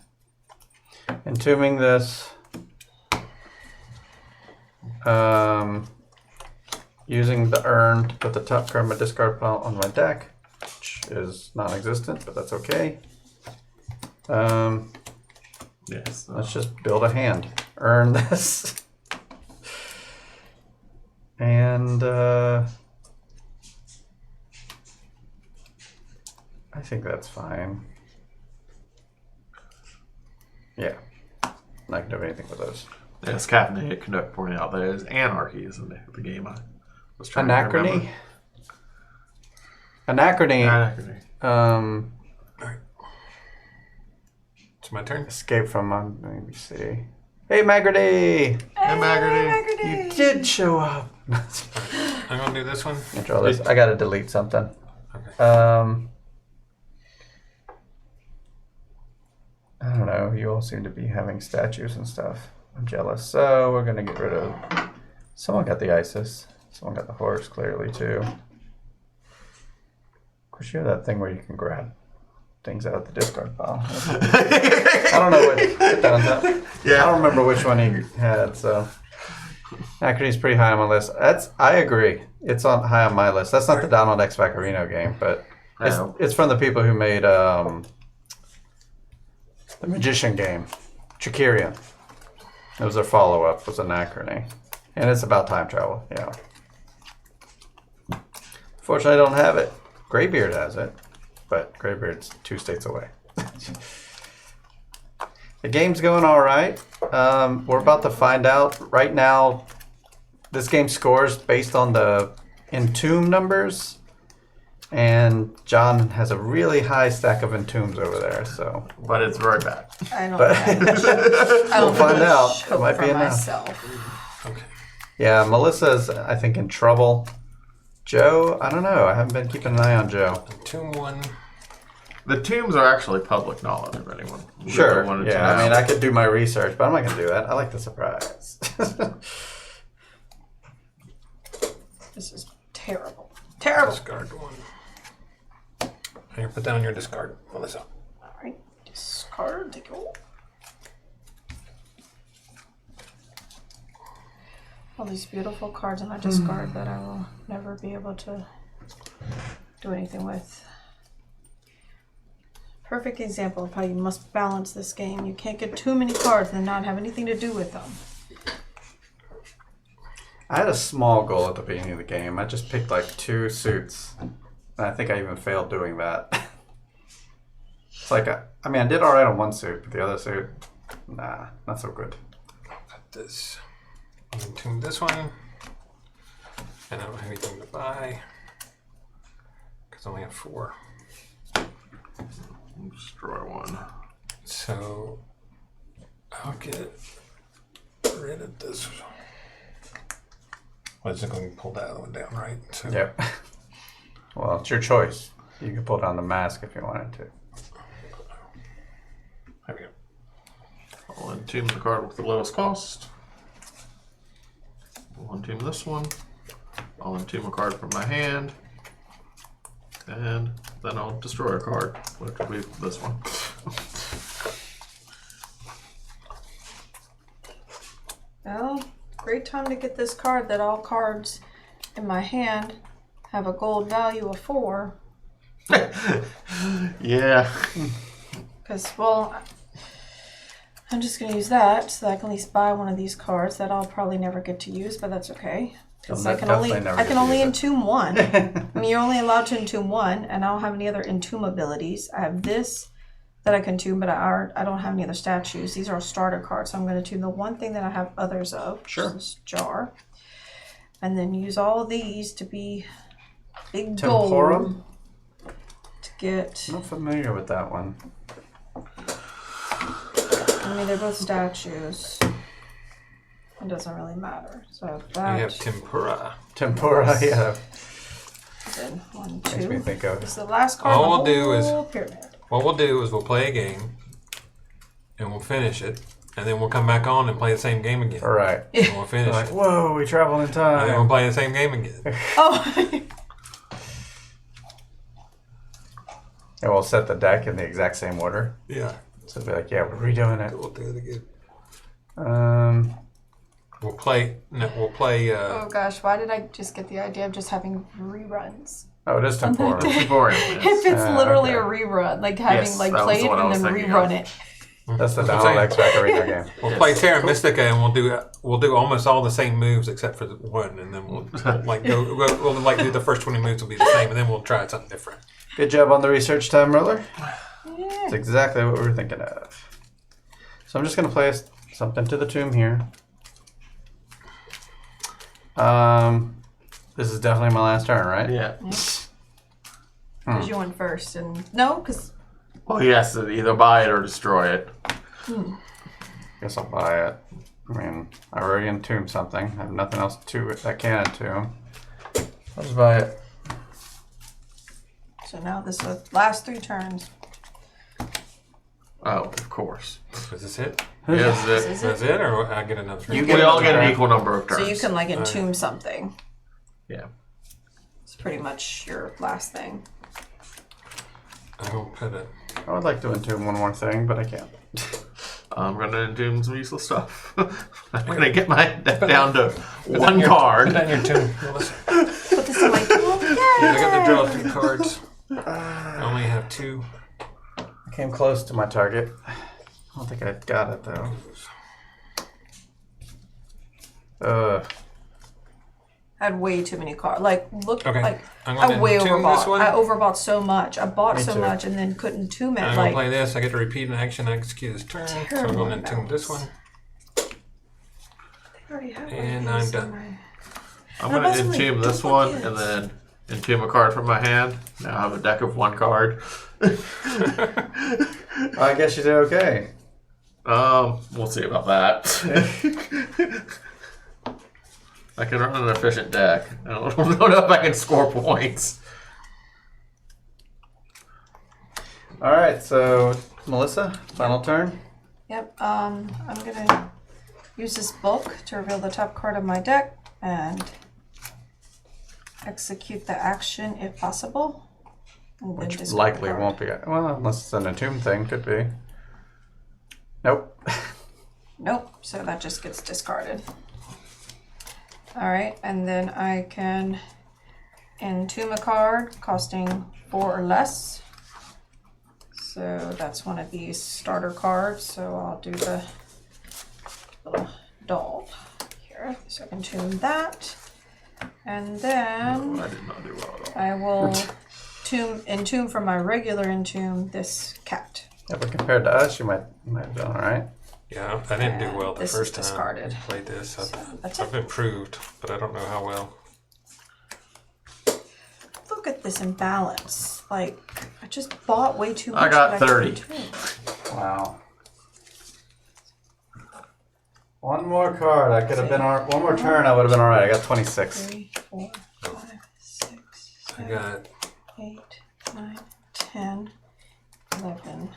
Entombing this. Using the urn to put the top card of my discard pile on my deck, which is non-existent, but that's okay. Yes. Let's just build a hand. Earn this. And I think that's fine. Yeah. Not gonna do anything with those. Yes, caffeinated Canuck pointing out there's anarchy is the name of the game. I was trying to Anachrony? remember. Anachrony. Anachrony. It's my turn. Escape from. Let me see. Hey, Magrity! Hey, Magrity. You did show up. I'm gonna do this one. Control this. I gotta delete something. Okay. I don't know. You all seem to be having statues and stuff. I'm jealous. So we're gonna get rid of. Someone got the Isis. Someone got the horse clearly too. Of course, you have that thing where you can grab things out of the discard pile. I don't know what that one's up. Yeah. I don't remember which one he had. So Anachrony's pretty high on my list. I agree. It's high on my list. That's not the Donald X Vaccarino game, but it's from the people who made the Magician game, Chikirian. It was their follow-up. Was Anachrony, and it's about time travel. Yeah. Fortunately, I don't have it. Greybeard has it, but Greybeard's 2 states away. The game's going all right. We're about to find out. Right now, this game scores based on the Entomb numbers, and John has a really high stack of Entombs over there. So, But it's very bad. I don't but I we'll don't find out. hope It might for be enough. myself. Okay. Yeah, Melissa's, I think, in trouble. Joe, I don't know. I haven't been keeping an eye on Joe. Tomb 1. The tombs are actually public knowledge if anyone Sure. really wanted to Yeah, know. I mean, I could do my research, but I'm not going to do that. I like the surprise. This is terrible. Terrible. Discard 1. And you put that on your discard, Melissa. Alright, discard. Take it all. All these beautiful cards in my discard that I will never be able to do anything with. Perfect example of how you must balance this game. You can't get too many cards and not have anything to do with them. I had a small goal at the beginning of the game. I just picked like 2 suits. And I think I even failed doing that. It's like, I mean, I did all right on 1 suit, but the other suit, nah, not so good. Got this. I'm gonna tomb this one. And I don't have anything to buy. Because I only have 4. Destroy 1. So I'll get rid of this. Well, it's going to pull that other one down, right? So Yep. Well, it's your choice. You can pull down the mask if you wanted to. there we go. I'll entomb the card with the lowest cost. I'll entomb this one. I'll entomb a card from my hand. And then I'll destroy a card, which will be this one. Well, great time to get this card that all cards in my hand have a gold value of 4. Yeah. Because, well, I'm just going to use that so that I can at least buy one of these cards that I'll probably never get to use, but that's okay. Because You'll I can only definitely never get to use it. entomb 1. I mean, you're only allowed to entomb 1, and I don't have any other entomb abilities. I have this that I can tomb, but I don't have any other statues. These are starter cards, so I'm going to tomb the one thing that I have others of, which is this jar. And then use all of these to be big Tempora? gold to get... I'm not familiar with that one. I mean, they're both statues. It doesn't really matter. So I have that. We have tempura. Tempura, yeah. Then 1, Makes me 2. think of. This is the last card. All of we'll the do is- whole pyramid. What we'll do is we'll play a game, and we'll finish it, and then we'll come back on and play the same game again. All right. And we'll finish Like, it. whoa, we traveled in And then we'll time. play the same game again. Oh, And we'll set the deck in the exact same order. Yeah. So it'll be like, yeah, we're redoing it. We'll do it again. We'll We'll play. No, we'll play. oh gosh, why did I just get the idea of just having reruns? Oh, it is Tempora. Temporium, If yes. it's literally okay. a rerun, like having Yes, like that was played what I and was then thinking rerun of. it. That's the That's what I'm Donald X Vaccarino game. We'll play Terra Mystica, and we'll do almost all the same moves except for the one, and then we'll like we'll like do the first 20 moves will be the same, and then we'll try something different. Good job on the research time, Roller. Yeah. That's exactly what we were thinking of. So I'm just going to play something to the tomb here. This is definitely my last turn, right? Yeah. Because you went first. And no, because... Well, he has to either buy it or destroy it. Guess I'll buy it. I mean, I already entombed something. I have nothing else to it that can entomb. I'll just buy it. So now this is the last 3 turns. Oh, of course. Is this it? Yes, Is That's it, or I get another turn? You we all get an equal number of turns. So you can like entomb something. Yeah. It's pretty much your last thing. I will put it. I would like to entomb one more thing, but I can't. I'm going to entomb some useless stuff. I'm going to get my deck down to 1 card. Put that in your tomb. Melissa. Put this in my tomb. Yeah, I got to draw 3 cards. I only have 2. I came close to my target. I don't think I got it though. I had way too many cards. Like, look, Okay. like, I'm I gonna way entomb this overbought. one. I overbought so much. I bought Me so too. much and then couldn't entomb it. I'm Like, going to play this. I get to repeat an action. I execute this turn. So I'm Terrible going to entomb this balance. one. I already have one And of I'm these done. in my- I'm And going I to bought some, entomb like, this one and duplicates. then entomb a card from my hand. Now I have a deck of 1 card. I guess you did okay. We'll see about that. I can run an efficient deck. I don't know if I can score points. All right, so Melissa, final turn. Yep. I'm gonna use this bulk to reveal the top card of my deck and execute the action if possible. And then Which discard likely the card. won't be. Well, unless it's an entomb thing, could be. Nope. Nope. So that just gets discarded. All right, and then I can entomb a card costing 4 or less. So that's one of these starter cards. So I'll do the little doll here. So I can entomb that. And then I did not do well at all. I will entomb from my regular entomb this cat. Yeah, but compared to us, you might have done all right. Yeah, I didn't do well the This is first time discarded. I played this. That's I've it. improved, but I don't know how well. Look at this imbalance. Like, I just bought way too much. I got that 30. couldn't entomb. Wow. One more card. I could have been one more turn. I would have been all right. I got 26. 3, 4, 5, 6, I 7, got 8, 9, 10, 11,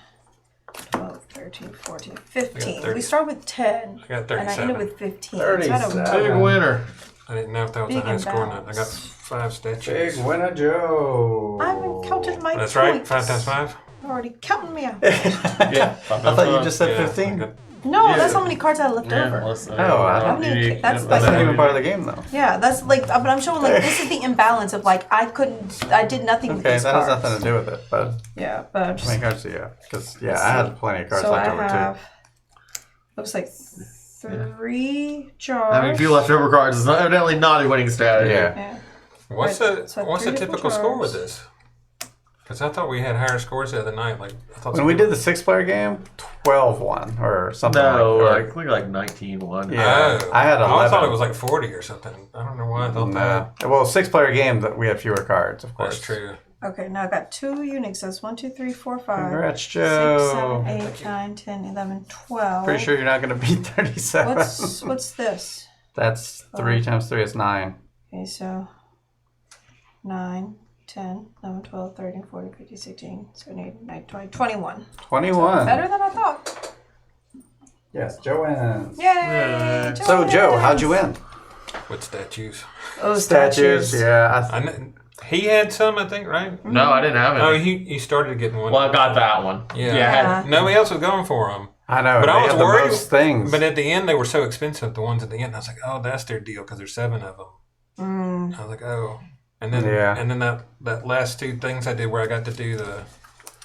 12, 13, 14, 15. 30. We start with 10. I got And I 37. ended with 15. So I had a 37. Big winner. I didn't know if that was a Big high score or not. I got imbalance. 5 statues. Big winner, Joe. I haven't counted my That's points. right. 5 times 5. You're already counting me out. Yeah. I thought you just said Yeah, 15. I got- No, Yeah. that's how many cards I left over. Oh, I don't need- that's That's like- not even part of the game, though. Yeah, that's like, but I'm showing like this is the imbalance of like I did nothing with Okay, these that cards. has nothing to do with it, but Yeah, but how many cards do you have? Because, yeah, I had plenty of cards so left I over, have too. looks like 3 jars. Having few leftover cards is evidently not a winning strategy. Yeah. Yeah. What's Right, so the 3 typical different score with jars. this? Because I thought we had higher scores the other night. Like I thought When we did the 6-player game, 12-1 or something No, like I think like 19-1. Yeah. Oh, I had I 11. thought it was like 40 or something. I don't know why I thought that. Nah. Well, 6-player game, that we had fewer cards, of course. That's true. Okay, now I got 2 units. That's 1, 2, 3, 4, 5, Congrats, 6, Joe. 7, 8, 9, 10, 11, 12. Pretty sure you're not going to beat 37. What's this? That's 3 times 3 is 9. Okay, so 9, 10, 11, 12, 13, 14, 15, 16, 17, 18, 19, 20, 21. 21. Better than I thought. Yes, Joe wins. Yay! So, Joe, how'd you win? With statues. Oh, Statues, yeah. He had some, I think, right? No, I didn't have Oh, any. he started getting one. Well, I got that one. Yeah. I had- Nobody else was going for them. I know. But they I was have the worried. most things. But at the end, they were so expensive. The ones at the end, I was like, "Oh, that's their deal," because there's 7 of them. I was like, "Oh," and then that last 2 things I did where I got to do the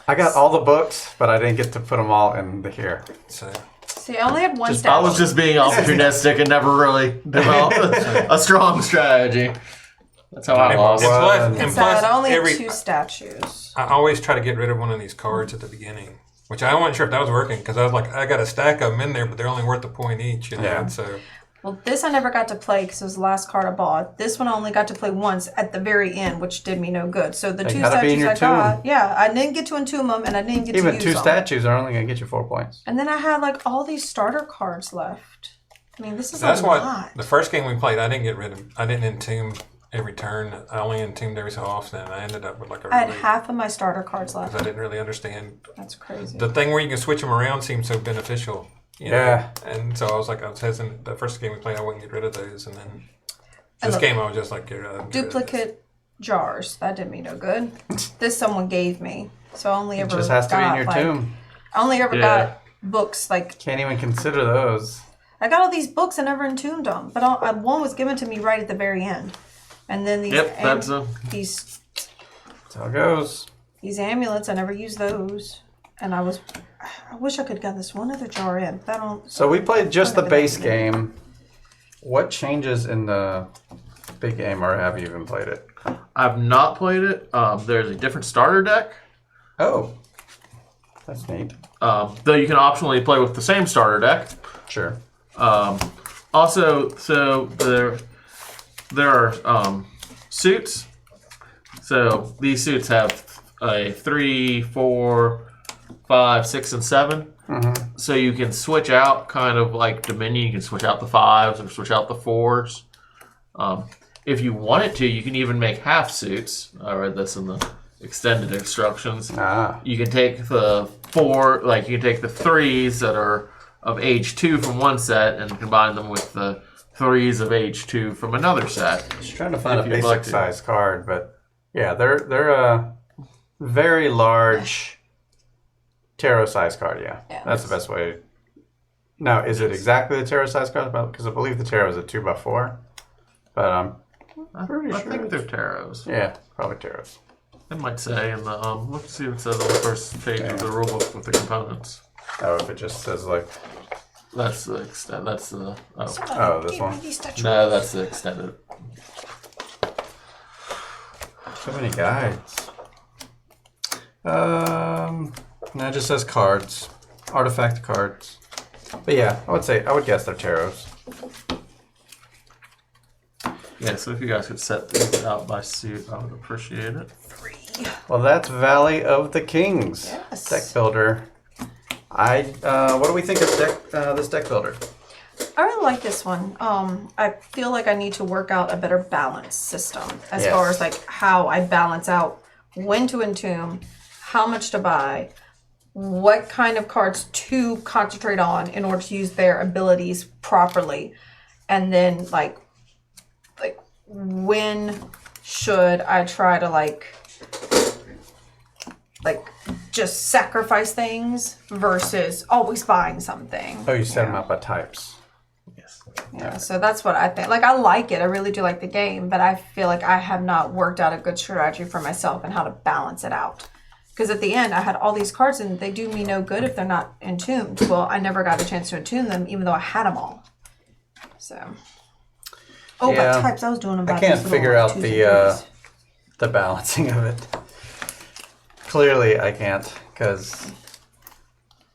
I got all the books, but I didn't get to put them all in the here. so. See, I only had one I statue. was just being opportunistic and never really developed a strong strategy. That's how I And lost. plus, It's sad. I only every had 2 statues. I always try to get rid of one of these cards at the beginning, which I wasn't sure if that was working because I was like, I got a stack of them in there, but they're only worth a point each. You know? Yeah. So Well, this I never got to play because it was the last card I bought. This one I only got to play once at the very end, which did me no good. So the They two gotta be in statues your I got, yeah, I didn't get to entomb them, and I didn't get to Even use two them. statues are only going to get you 4 points. And then I had like all these starter cards left. I mean, this is That's a why lot. the first game we played, I didn't entomb every turn. I only entombed every so often, and I ended up with like a I had really, half of my starter cards left. because I didn't really understand. That's crazy. The thing where you can switch them around seems so beneficial. You know? Yeah. And so I was hesitant. The first game we played, I wouldn't get rid of those, and then And this look, game I was just like, get rid of them. duplicate jars. That did me no good. This someone gave me, so I only It ever just has to be in got, your like, tomb. I only ever Yeah. got books like Can't even consider those. I got all these books. I never entombed them, but one was given to me right at the very end, and then these Yep, that's these That's how it goes. these amulets. I never used those, and I wish I could get this one other jar in. But I don't. So we played just the Wouldn't have base been game. What changes in the big game, or have you even played it? I've not played it. There's a different starter deck. Oh, that's neat. Though you can optionally play with the same starter deck. Sure. Also, so there are suits. So these suits have a 3, 4, 5, 6, and 7. Mm-hmm. So you can switch out, kind of like Dominion. You can switch out the 5s or switch out the 4s. If you wanted to, you can even make half suits. I read this in the extended instructions. Ah, You can take the 4, like you can take the 3s that are of age 2 from one set and combine them with the 3s of age 2 from another set. just trying to find a If you'd basic like to. size card, but yeah, they're a very large tarot size card. Yeah, Yeah. that's the best way. Now, is it exactly the tarot size card? Because I believe the tarot is a 2x4, but Pretty I sure think it's- they're tarots. yeah, probably tarots. It might say in the let's see what it says on the first page of the rulebook with the components. Oh, if it just says like, That's the extent. That's the oh, this one. no, that's the extended. So many guides. No, it just says cards, artifact cards. But yeah, I would guess they're tarots. Yeah, so if you guys could set these out by suit, I would appreciate it. 3. Well, that's Valley of the Kings. Yes. Deck builder. What do we think of this deck builder? I really like this one. I feel like I need to work out a better balance system as Yes. far as like how I balance out when to entomb, how much to buy, what kind of cards to concentrate on in order to use their abilities properly, and then like when should I try to like just sacrifice things versus always buying something. Oh, you set them up by types. Yes. Yeah, so that's what I think. Like, I like it. I really do like the game, but I feel like I have not worked out a good strategy for myself and how to balance it out. Because at the end, I had all these cards, and they do me no good if they're not entombed. Well, I never got a chance to entomb them, even though I had them all. So. Oh, Yeah. by types, I was doing about I can't these little figure out twos and threes. the balancing of it. Clearly, I can't because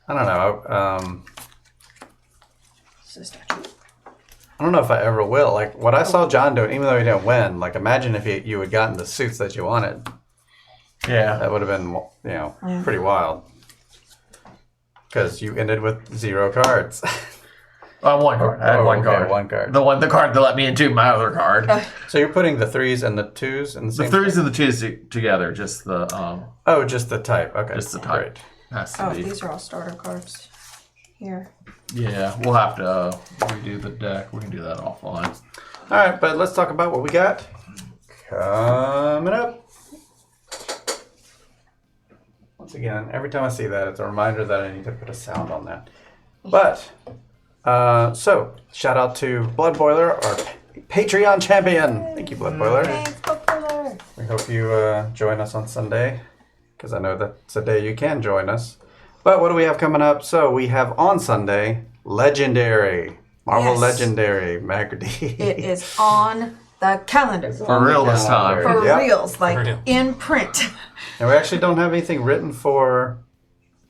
I don't know. It's a statue. I don't know if I ever will. Like what I saw John doing, even though he didn't win. Like imagine if you had gotten the suits that you wanted. Yeah. That would have been, pretty wild. Because you ended with 0 cards. One card. I had Oh, one okay, card. one card. The card that let me into my other card. So you're putting the 3s and the 2s in the The same. 3s and the 2s together. Just the Oh, just the type. Okay. just the type. Has to Oh, be. these are all starter cards. Here. Yeah, we'll have to redo the deck. We can do that offline. All right, but let's talk about what we got coming up. Once again, every time I see that, it's a reminder that I need to put a sound on that. But, so, shout out to Blood Boiler, our Patreon champion. Thank you, Blood Boiler. Thanks, Popular. We hope you join us on Sunday, because I know that's a day you can join us. But what do we have coming up? So, we have on Sunday, Legendary. Marvel Yes. Legendary, Magrity. It is on the calendar. For real this time. For Yep. reals, like For real. in print. And we actually don't have anything written for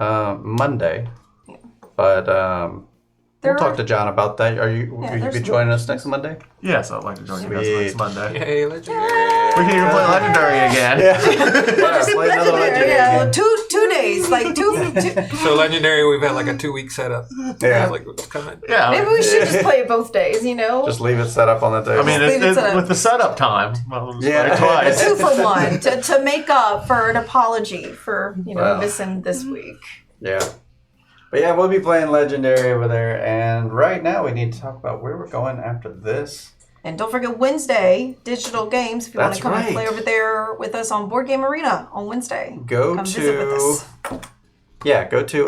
Monday, but We'll talk to John about that. Will you there's be joining us next Monday? Yes, I'd like to join you guys next Monday. Yay, legendary. We can even play Legendary again. Yeah, play another legendary Yeah, game. 2 days, like two. So legendary, we've had like a 2-week setup. Yeah. Like what's coming. Yeah. Maybe we should just play it both days, you know? Just leave it set up on the table. I mean, Leave it set up. with the setup time, well, Yeah. twice. 2 for 1 to make up for an apology for Wow. missing this week. Yeah. But yeah, we'll be playing Legendary over there. And right now we need to talk about where we're going after this. And don't forget Wednesday, digital games. If you want That's to come right. and play over there with us on Board Game Arena on Wednesday. Go Come visit with us. go to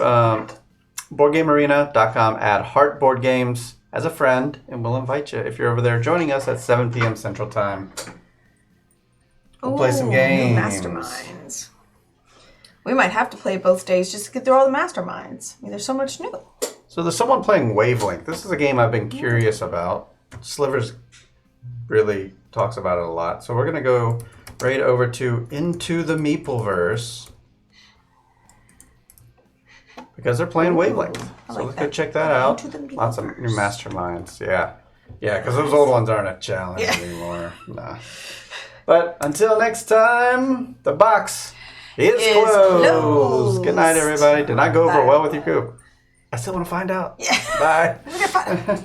boardgamearena.com, add Heart Board Games as a friend, and we'll invite you if you're over there joining us at 7 p.m. Central Time. We'll play some Ooh, games. Masterminds. We might have to play both days just to get through all the masterminds. I mean, there's so much new. So there's someone playing Wavelength. This is a game I've been curious about. Slivers really talks about it a lot. So we're going to go right over to Into the Meepleverse because they're playing Wavelength. So like let's go that. check that out. Into the Lots of new Meepleverse. masterminds. Yeah. Yeah, because those old ones aren't a challenge anymore. Nah. But until next time, the box is closed. Good night, everybody. Did not go over well with your group. I still want to find out. Yeah. Bye. We're gonna find-